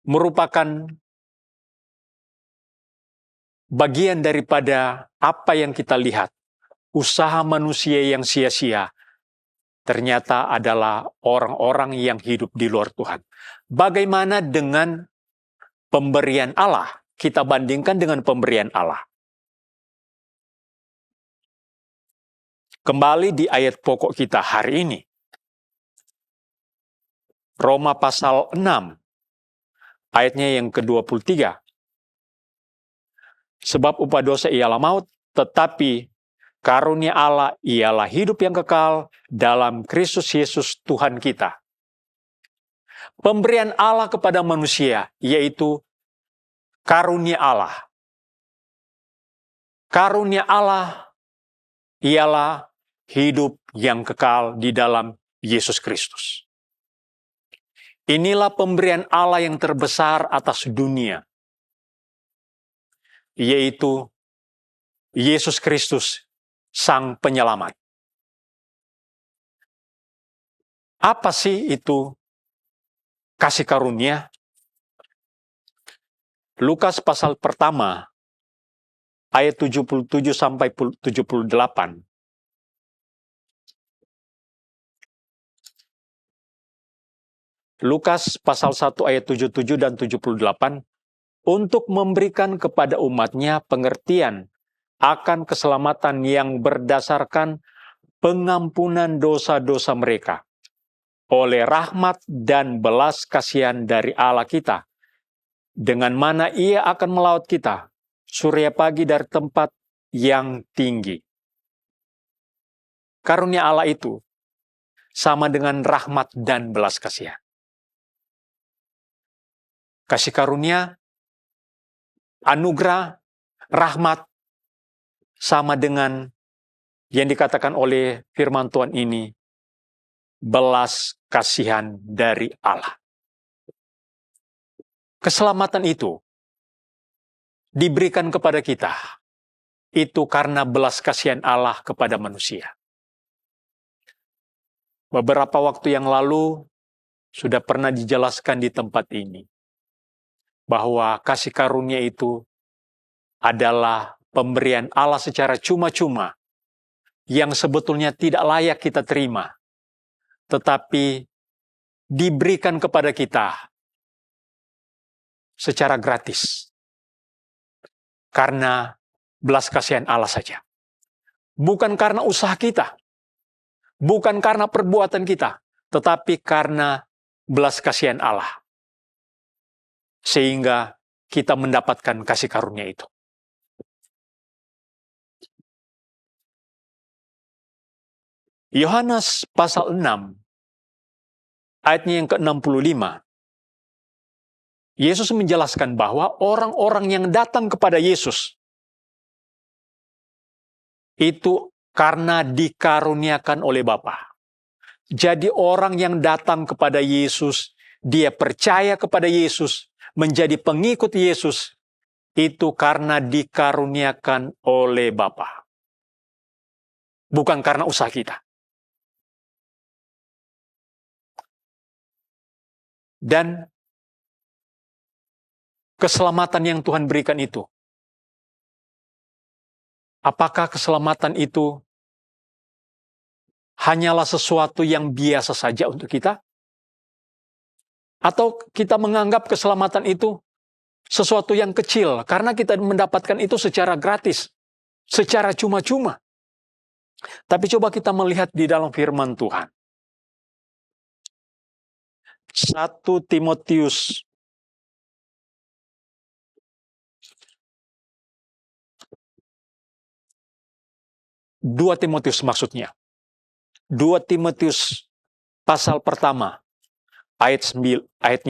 merupakan bagian daripada apa yang kita lihat. Usaha manusia yang sia-sia ternyata adalah orang-orang yang hidup di luar Tuhan. Bagaimana dengan pemberian Allah? Kita bandingkan dengan pemberian Allah. Kembali di ayat pokok kita hari ini. Roma pasal 6, ayatnya yang ke-23. Sebab upah dosa ialah maut, tetapi karunia Allah ialah hidup yang kekal dalam Kristus Yesus Tuhan kita. Pemberian Allah kepada manusia, yaitu karunia Allah. Karunia Allah ialah hidup yang kekal di dalam Yesus Kristus. Inilah pemberian Allah yang terbesar atas dunia, yaitu Yesus Kristus, Sang Penyelamat. Apa sih itu kasih karunia? Lukas pasal pertama, ayat 77 sampai 78. Lukas pasal 1 ayat 77 dan 78, untuk memberikan kepada umatnya pengertian akan keselamatan yang berdasarkan pengampunan dosa-dosa mereka, oleh rahmat dan belas kasihan dari Allah kita, dengan mana Ia akan melaut kita, surya pagi dari tempat yang tinggi. Karunia Allah itu sama dengan rahmat dan belas kasihan. Kasih karunia, anugerah, rahmat, sama dengan yang dikatakan oleh firman Tuhan ini, belas kasihan dari Allah. Keselamatan itu diberikan kepada kita, itu karena belas kasihan Allah kepada manusia. Beberapa waktu yang lalu, sudah pernah dijelaskan di tempat ini, bahwa kasih karunia itu adalah pemberian Allah secara cuma-cuma yang sebetulnya tidak layak kita terima, tetapi diberikan kepada kita secara gratis karena belas kasihan Allah saja. Bukan karena usaha kita, bukan karena perbuatan kita, tetapi karena belas kasihan Allah. Sehingga kita mendapatkan kasih karunia itu. Yohanes pasal 6, ayatnya yang ke-65. Yesus menjelaskan bahwa orang-orang yang datang kepada Yesus itu karena dikaruniakan oleh Bapa. Jadi orang yang datang kepada Yesus, dia percaya kepada Yesus, menjadi pengikut Yesus, itu karena dikaruniakan oleh Bapa. Bukan karena usaha kita. Dan keselamatan yang Tuhan berikan itu, apakah keselamatan itu hanyalah sesuatu yang biasa saja untuk kita? Atau kita menganggap keselamatan itu sesuatu yang kecil karena kita mendapatkan itu secara gratis, secara cuma-cuma. Tapi coba kita melihat di dalam firman Tuhan. 1 Timotius 2 Timotius maksudnya. 2 Timotius pasal pertama, ayatnya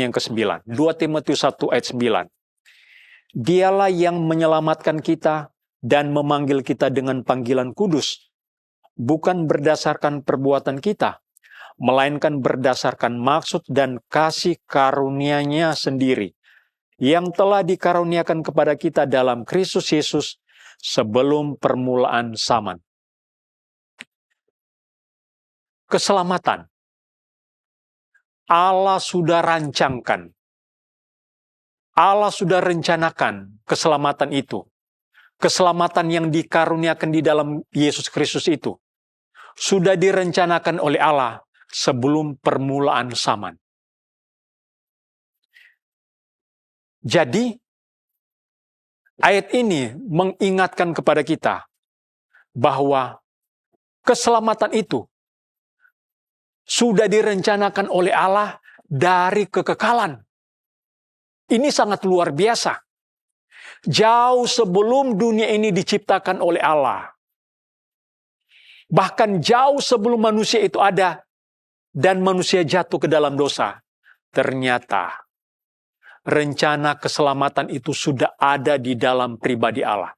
yang ke-9. 2 Timotius 1 ayat 9. Dialah yang menyelamatkan kita dan memanggil kita dengan panggilan kudus, bukan berdasarkan perbuatan kita, melainkan berdasarkan maksud dan kasih karunia-Nya sendiri, yang telah dikaruniakan kepada kita dalam Kristus Yesus sebelum permulaan zaman. Keselamatan Allah sudah rancangkan, Allah sudah rencanakan keselamatan itu. Keselamatan yang dikaruniakan di dalam Yesus Kristus itu sudah direncanakan oleh Allah sebelum permulaan zaman. Jadi, ayat ini mengingatkan kepada kita bahwa keselamatan itu sudah direncanakan oleh Allah dari kekekalan. Ini sangat luar biasa. Jauh sebelum dunia ini diciptakan oleh Allah. Bahkan jauh sebelum manusia itu ada dan manusia jatuh ke dalam dosa. Ternyata rencana keselamatan itu sudah ada di dalam pribadi Allah.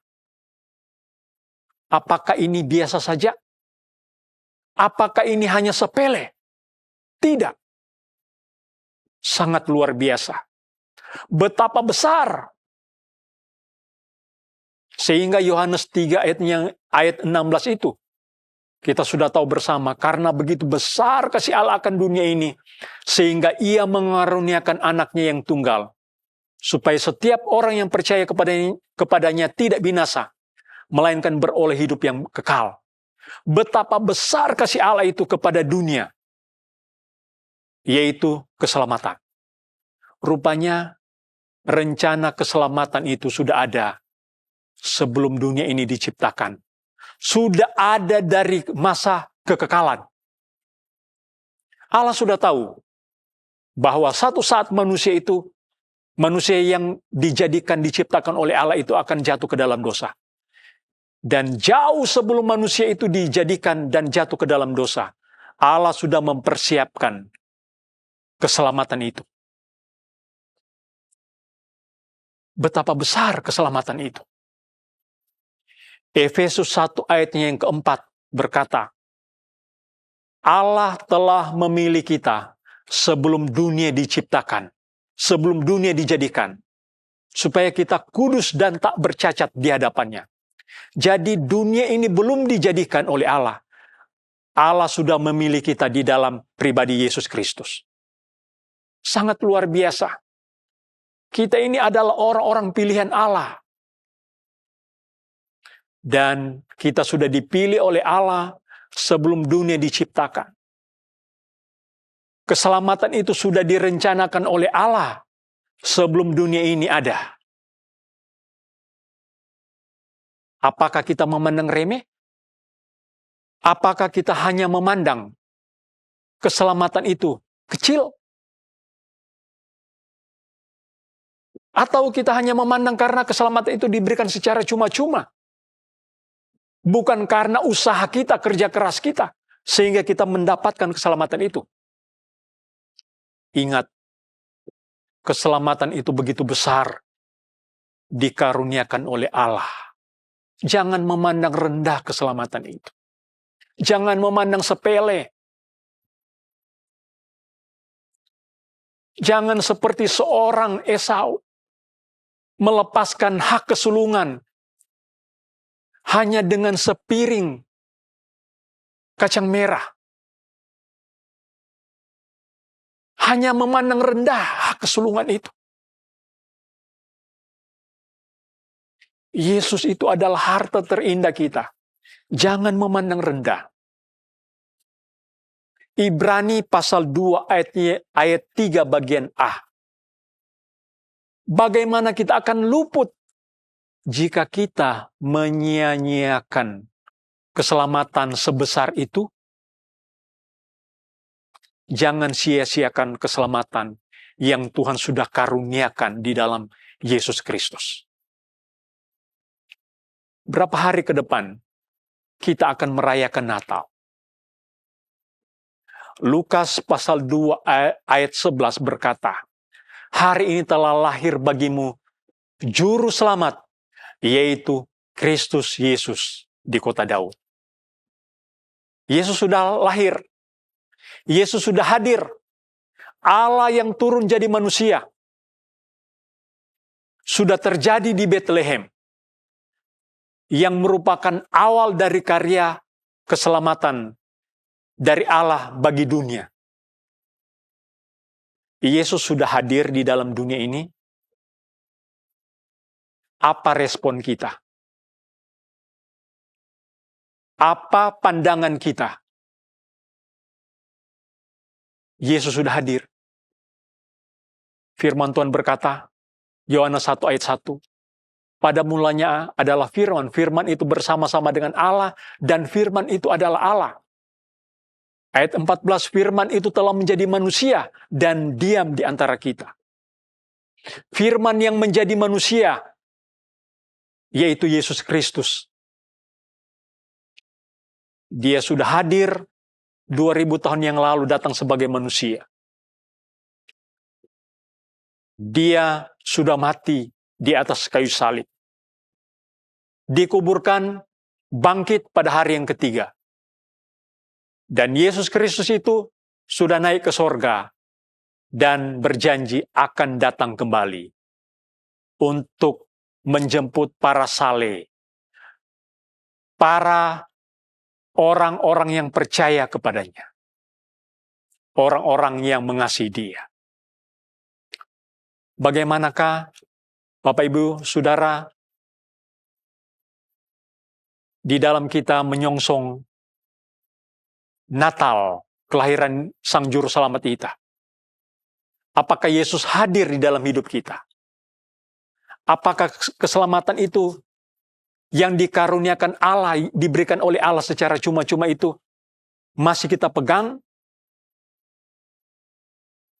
Apakah ini biasa saja? Apakah ini hanya sepele? Tidak. Sangat luar biasa. Betapa besar. Sehingga Yohanes 3 ayat 16 itu, kita sudah tahu bersama, karena begitu besar kasih Allah akan dunia ini, sehingga Ia mengaruniakan anaknya yang tunggal, supaya setiap orang yang percaya kepadanya tidak binasa, melainkan beroleh hidup yang kekal. Betapa besar kasih Allah itu kepada dunia, yaitu keselamatan. Rupanya rencana keselamatan itu sudah ada sebelum dunia ini diciptakan. Sudah ada dari masa kekekalan. Allah sudah tahu bahwa satu saat manusia yang diciptakan oleh Allah itu akan jatuh ke dalam dosa. Dan jauh sebelum manusia itu dijadikan dan jatuh ke dalam dosa, Allah sudah mempersiapkan keselamatan itu. Betapa besar keselamatan itu. Efesus 1 ayatnya yang keempat berkata, Allah telah memilih kita sebelum dunia diciptakan, sebelum dunia dijadikan, supaya kita kudus dan tak bercacat di hadapannya. Jadi dunia ini belum dijadikan oleh Allah. Allah sudah memilih kita di dalam pribadi Yesus Kristus. Sangat luar biasa. Kita ini adalah orang-orang pilihan Allah. Dan kita sudah dipilih oleh Allah sebelum dunia diciptakan. Keselamatan itu sudah direncanakan oleh Allah sebelum dunia ini ada. Apakah kita memandang remeh? Apakah kita hanya memandang keselamatan itu kecil? Atau kita hanya memandang karena keselamatan itu diberikan secara cuma-cuma? Bukan karena usaha kita, kerja keras kita, sehingga kita mendapatkan keselamatan itu. Ingat, keselamatan itu begitu besar, dikaruniakan oleh Allah. Jangan memandang rendah keselamatan itu. Jangan memandang sepele. Jangan seperti seorang Esau, melepaskan hak kesulungan hanya dengan sepiring kacang merah. Hanya memandang rendah hak kesulungan itu. Yesus itu adalah harta terindah kita. Jangan memandang rendah. Ibrani pasal 2 ayat 3 bagian A. Bagaimana kita akan luput jika kita menyia-nyiakan keselamatan sebesar itu? Jangan sia-siakan keselamatan yang Tuhan sudah karuniakan di dalam Yesus Kristus. Berapa hari ke depan kita akan merayakan Natal. Lukas pasal 2 ayat 11 berkata, hari ini telah lahir bagimu Juru Selamat, yaitu Kristus Yesus di kota Daud. Yesus sudah lahir. Yesus sudah hadir. Allah yang turun jadi manusia. Sudah terjadi di Bethlehem. Yang merupakan awal dari karya keselamatan dari Allah bagi dunia. Yesus sudah hadir di dalam dunia ini. Apa respon kita? Apa pandangan kita? Yesus sudah hadir. Firman Tuhan berkata, Yohanes 1 ayat 1, pada mulanya adalah firman. Firman itu bersama-sama dengan Allah, dan firman itu adalah Allah. Ayat 14, firman itu telah menjadi manusia dan diam di antara kita. Firman yang menjadi manusia, yaitu Yesus Kristus. Dia sudah hadir 2000 tahun yang lalu datang sebagai manusia. Dia sudah mati di atas kayu salib. Dikuburkan, bangkit pada hari yang ketiga. Dan Yesus Kristus itu sudah naik ke sorga dan berjanji akan datang kembali untuk menjemput para saleh, para orang-orang yang percaya kepadanya, orang-orang yang mengasihi Dia. Bagaimanakah Bapak, Ibu, Saudara, di dalam kita menyongsong Natal, kelahiran Sang Juru Selamat kita? Apakah Yesus hadir di dalam hidup kita? Apakah keselamatan itu yang dikaruniakan Allah, diberikan oleh Allah secara cuma-cuma itu, masih kita pegang?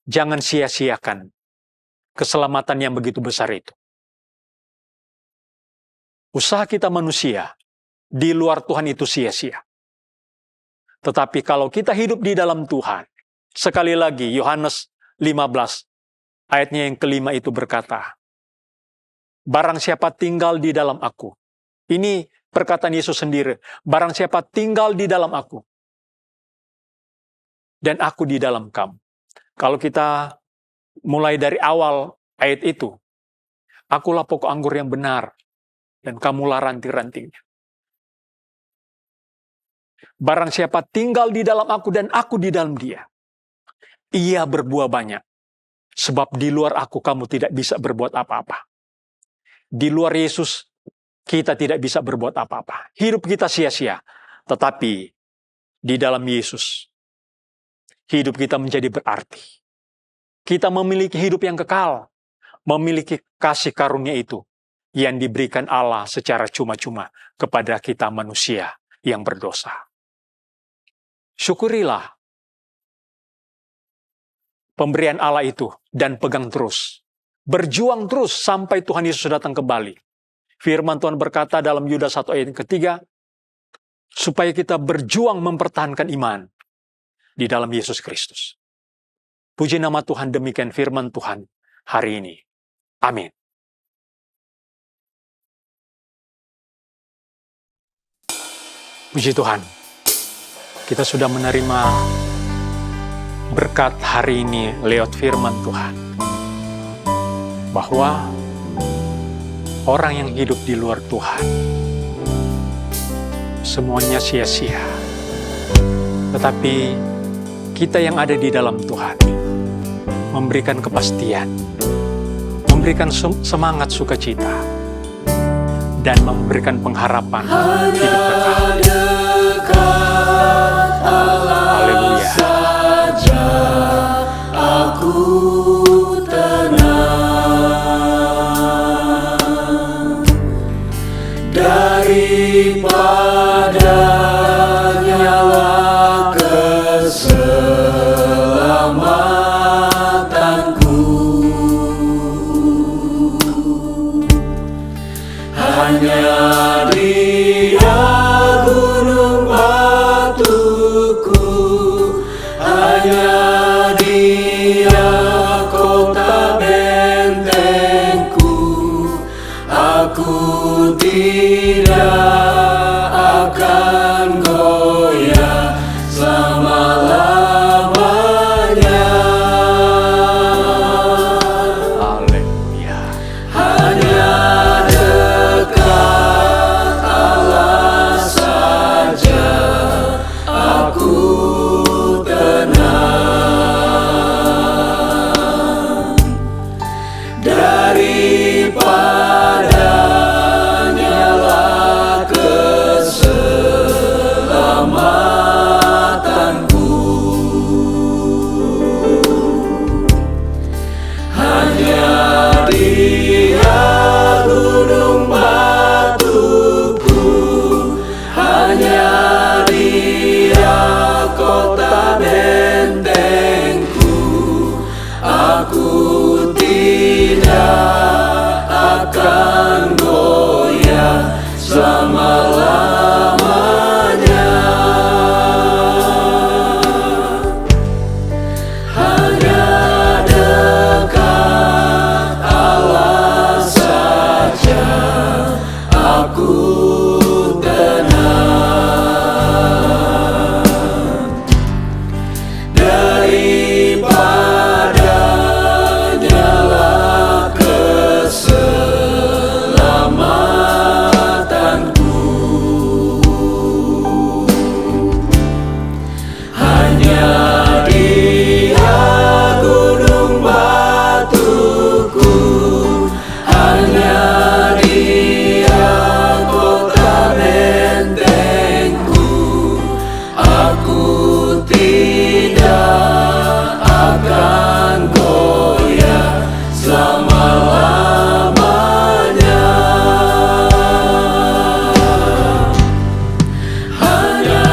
Jangan sia-siakan keselamatan yang begitu besar itu. Usaha kita manusia di luar Tuhan itu sia-sia. Tetapi kalau kita hidup di dalam Tuhan, sekali lagi Yohanes 15 ayatnya yang kelima itu berkata, barang siapa tinggal di dalam aku. Ini perkataan Yesus sendiri. Barang siapa tinggal di dalam aku, dan aku di dalam kamu. Kalau kita mulai dari awal ayat itu, akulah pokok anggur yang benar, dan kamulah ranting-rantingnya. Barang siapa tinggal di dalam aku dan aku di dalam dia, ia berbuah banyak. Sebab di luar aku kamu tidak bisa berbuat apa-apa. Di luar Yesus, kita tidak bisa berbuat apa-apa. Hidup kita sia-sia. Tetapi di dalam Yesus, hidup kita menjadi berarti. Kita memiliki hidup yang kekal. Memiliki kasih karunia itu yang diberikan Allah secara cuma-cuma kepada kita manusia yang berdosa. Syukurilah pemberian Allah itu dan pegang terus. Berjuang terus sampai Tuhan Yesus datang kembali. Firman Tuhan berkata dalam Yudas 1 ayat ketiga, supaya kita berjuang mempertahankan iman di dalam Yesus Kristus. Puji nama Tuhan, demikian firman Tuhan hari ini. Amin. Puji Tuhan, kita sudah menerima berkat hari ini lewat firman Tuhan. Bahwa orang yang hidup di luar Tuhan, semuanya sia-sia. Tetapi kita yang ada di dalam Tuhan, memberikan kepastian, memberikan semangat sukacita, dan memberikan pengharapan hidup kekal. Haleluya. Aku tenang daripada nyala kesedihan. tidak akan goyah selama-lamanya. Haleluya. Hanya dekat Allah saja aku tenang. Daripadanya lah keselamatanku. Hanya Dia gunung batuku, hanya Dia kota bentengku. Aku tidak akan goyah selama-lamanya. Hanya dekat Allah saja aku tenang. Daripadanya lah keselamatanku. Hanya Dia gunung batuku, hanya Dia kota bentengku. Aku tidak akan goyah selama-lamanya. Hanya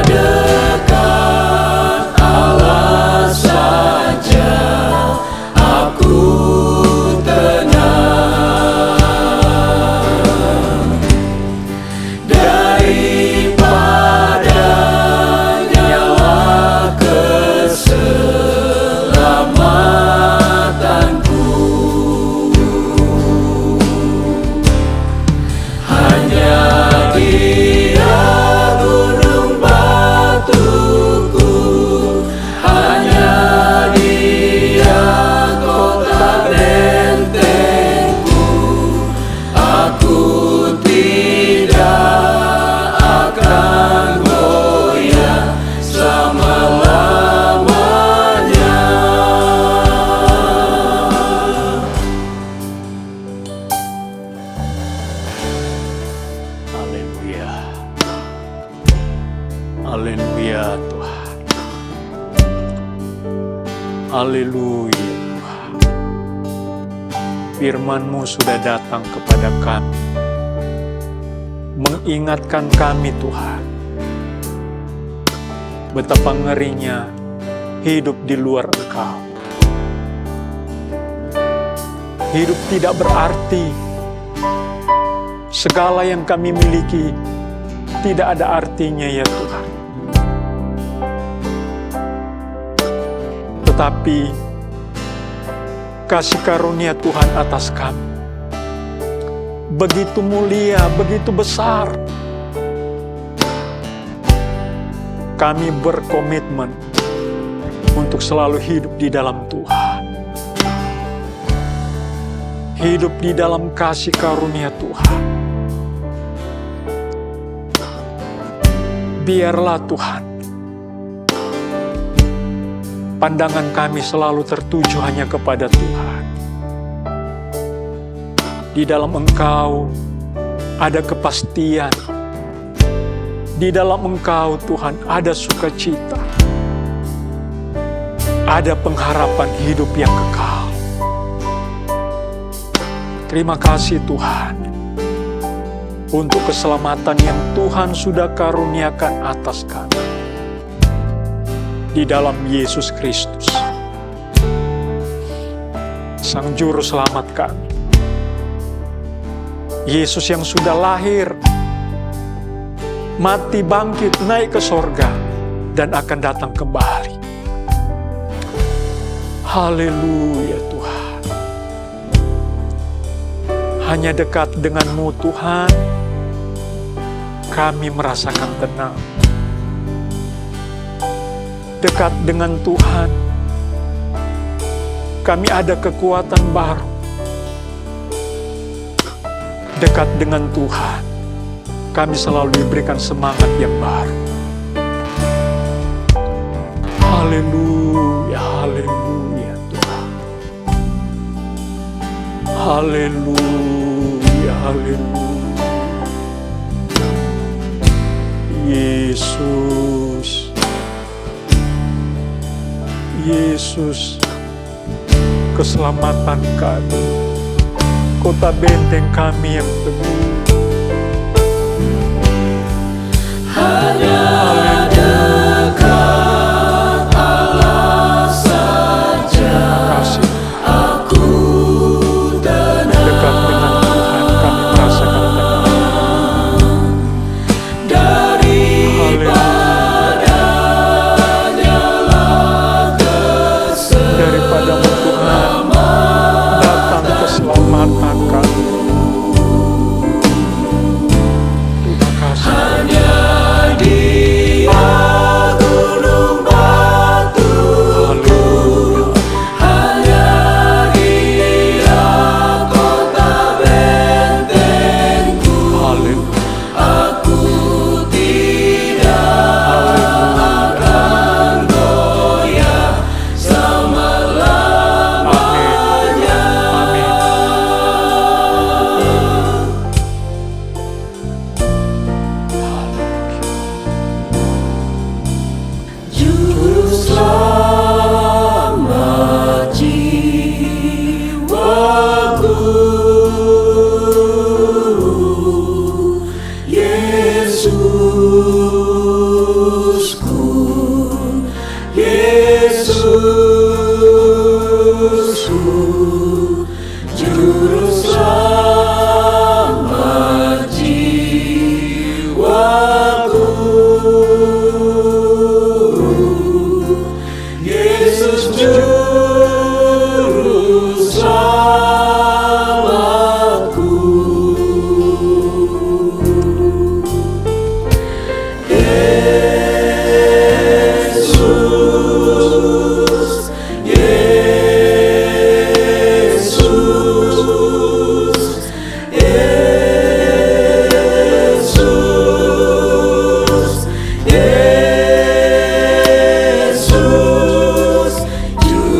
dekat Allah saja aku tenang. Daripadanya lah keselamatanku. Hanya Dia gunung batuku, hanya Dia kota bentengku. Aku tidak akan goyah selama-lamanya. Haleluya. Haleluya Tuhan. Haleluya Tuhan. Firman-Mu sudah datang kepada kami, mengingatkan kami Tuhan, betapa ngerinya hidup di luar Engkau. Hidup tidak berarti. Segala yang kami miliki tidak ada artinya ya Tuhan. Tetapi kasih karunia Tuhan atas kami begitu mulia, begitu besar. Kami berkomitmen untuk selalu hidup di dalam Tuhan. Hidup di dalam kasih karunia Tuhan. Biarlah Tuhan, pandangan kami selalu tertuju hanya kepada Tuhan. Di dalam Engkau ada kepastian. Di dalam Engkau Tuhan ada sukacita. Ada pengharapan hidup yang kekal. Terima kasih Tuhan untuk keselamatan yang Tuhan sudah karuniakan atas kami. Di dalam Yesus Kristus, Sang Juru Selamat kami. Yesus yang sudah lahir, mati, bangkit, naik ke sorga, dan akan datang kembali. Haleluya Tuhan. Hanya dekat dengan-Mu Tuhan, kami merasakan tenang. Dekat dengan Tuhan, kami ada kekuatan baru. Dekat dengan Tuhan, kami selalu diberikan semangat yang baru. Haleluya, haleluya Tuhan. Haleluya, haleluya. Yesus, Yesus, keselamatan kami, kota benteng kami yang teguh. Hanya dekat Allah saja Kasih aku tenang. dekat dengan Tuhan, kami merasakan tenang. Daripada-Mu Tuhan, datang keselamatan kami. Terima kasih. Dia gunung batuku, hanya Dia kota bentengku. Haleluya. Aku tidak akan goyah selama-lamanya. Amin. Juru selamat jiwaku, Yesusku, Yesusku, Juru selamat jiwaku. Yesus Juru selamatku. Yesus, Yesus, Yesus, Yesus, Juru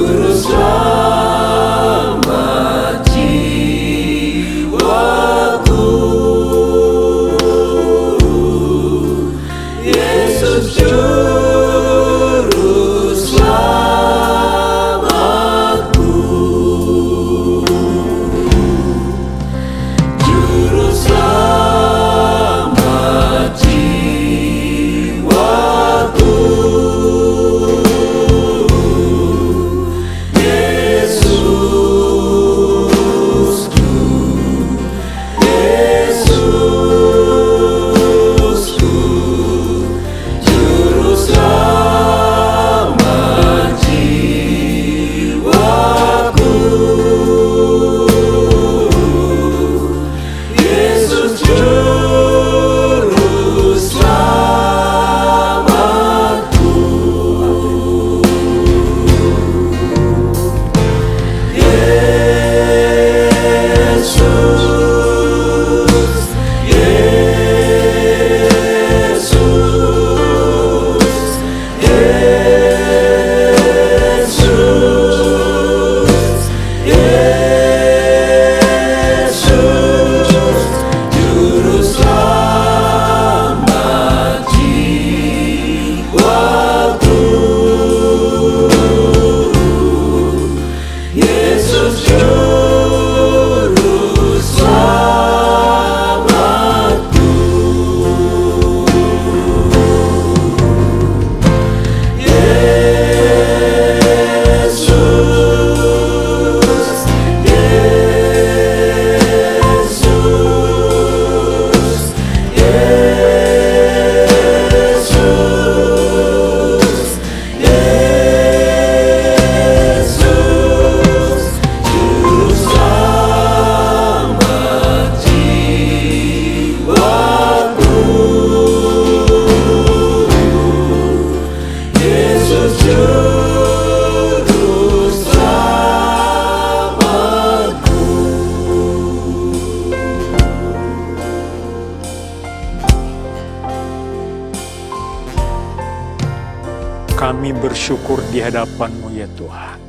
Kami bersyukur di hadapan-Mu ya Tuhan.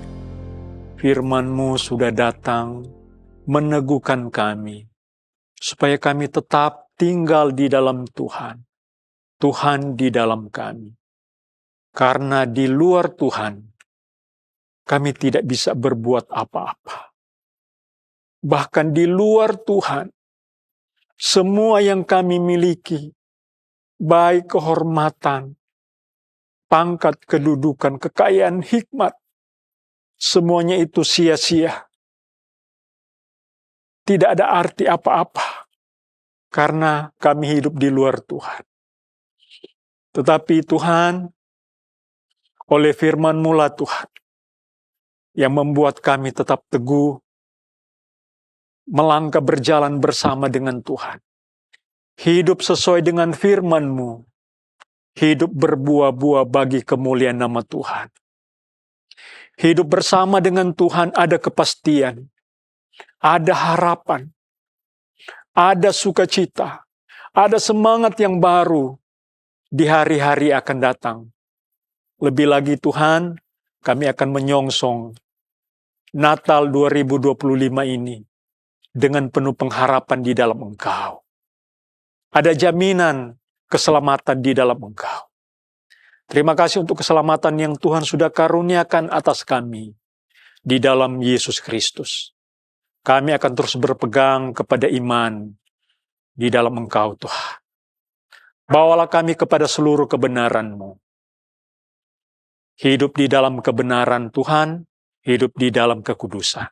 Firman-Mu sudah datang meneguhkan kami, supaya kami tetap tinggal di dalam Tuhan. Tuhan di dalam kami. Karena di luar Tuhan, kami tidak bisa berbuat apa-apa. Bahkan di luar Tuhan, semua yang kami miliki, baik kehormatan, pangkat, kedudukan, kekayaan, hikmat, semuanya itu sia-sia. Tidak ada arti apa-apa, karena kami hidup di luar Tuhan. Tetapi Tuhan, oleh firman-Mu lah Tuhan, yang membuat kami tetap teguh, melangkah berjalan bersama dengan Tuhan. Hidup sesuai dengan firman-Mu, hidup berbuah-buah bagi kemuliaan nama Tuhan. Hidup bersama dengan Tuhan ada kepastian, ada harapan, ada sukacita, ada semangat yang baru di hari-hari akan datang. Lebih lagi Tuhan, kami akan menyongsong Natal 2025 ini dengan penuh pengharapan di dalam Engkau. Ada jaminan keselamatan di dalam Engkau. Terima kasih untuk keselamatan yang Tuhan sudah karuniakan atas kami di dalam Yesus Kristus. Kami akan terus berpegang kepada iman di dalam Engkau Tuhan. Bawalah kami kepada seluruh kebenaran-Mu. Hidup di dalam kebenaran Tuhan, hidup di dalam kekudusan.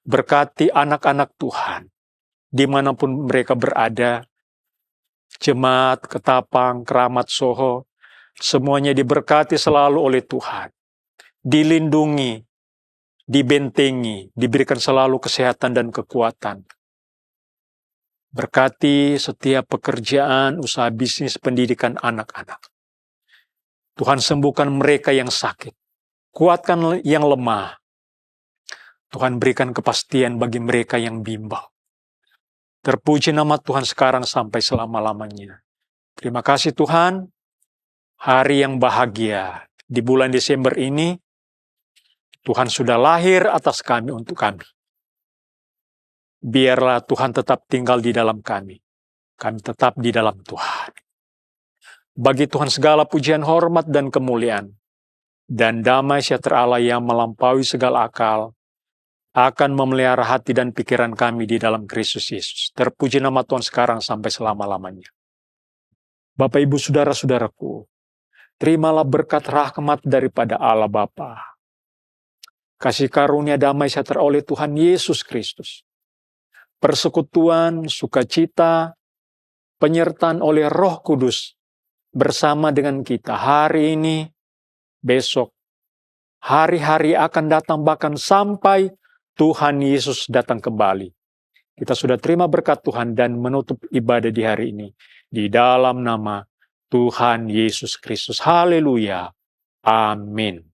Berkati anak-anak Tuhan, dimanapun mereka berada, jemaat, ketapang, keramat, soho, semuanya diberkati selalu oleh Tuhan. Dilindungi, dibentengi, diberikan selalu kesehatan dan kekuatan. Berkati setiap pekerjaan, usaha bisnis, pendidikan anak-anak. Tuhan sembuhkan mereka yang sakit. Kuatkan yang lemah. Tuhan berikan kepastian bagi mereka yang bimbang. Terpuji nama Tuhan sekarang sampai selama-lamanya. Terima kasih Tuhan. Hari yang bahagia di bulan Desember ini, Tuhan sudah lahir atas kami untuk kami. Biarlah Tuhan tetap tinggal di dalam kami. Kami tetap di dalam Tuhan. Bagi Tuhan segala pujian, hormat, dan kemuliaan. Dan damai sejahtera Allah yang melampaui segala akal akan memelihara hati dan pikiran kami di dalam Kristus Yesus. Terpuji nama Tuhan sekarang sampai selama-lamanya. Bapak, Ibu, Saudara-saudaraku, terimalah berkat rahmat daripada Allah Bapa. Kasih karunia damai sejahtera oleh Tuhan Yesus Kristus. Persekutuan, sukacita, penyertaan oleh Roh Kudus bersama dengan kita hari ini, besok, hari-hari akan datang, bahkan sampai Tuhan Yesus datang kembali. Kita sudah terima berkat Tuhan dan menutup ibadah di hari ini. Di dalam nama Tuhan Yesus Kristus. Haleluya. Amin.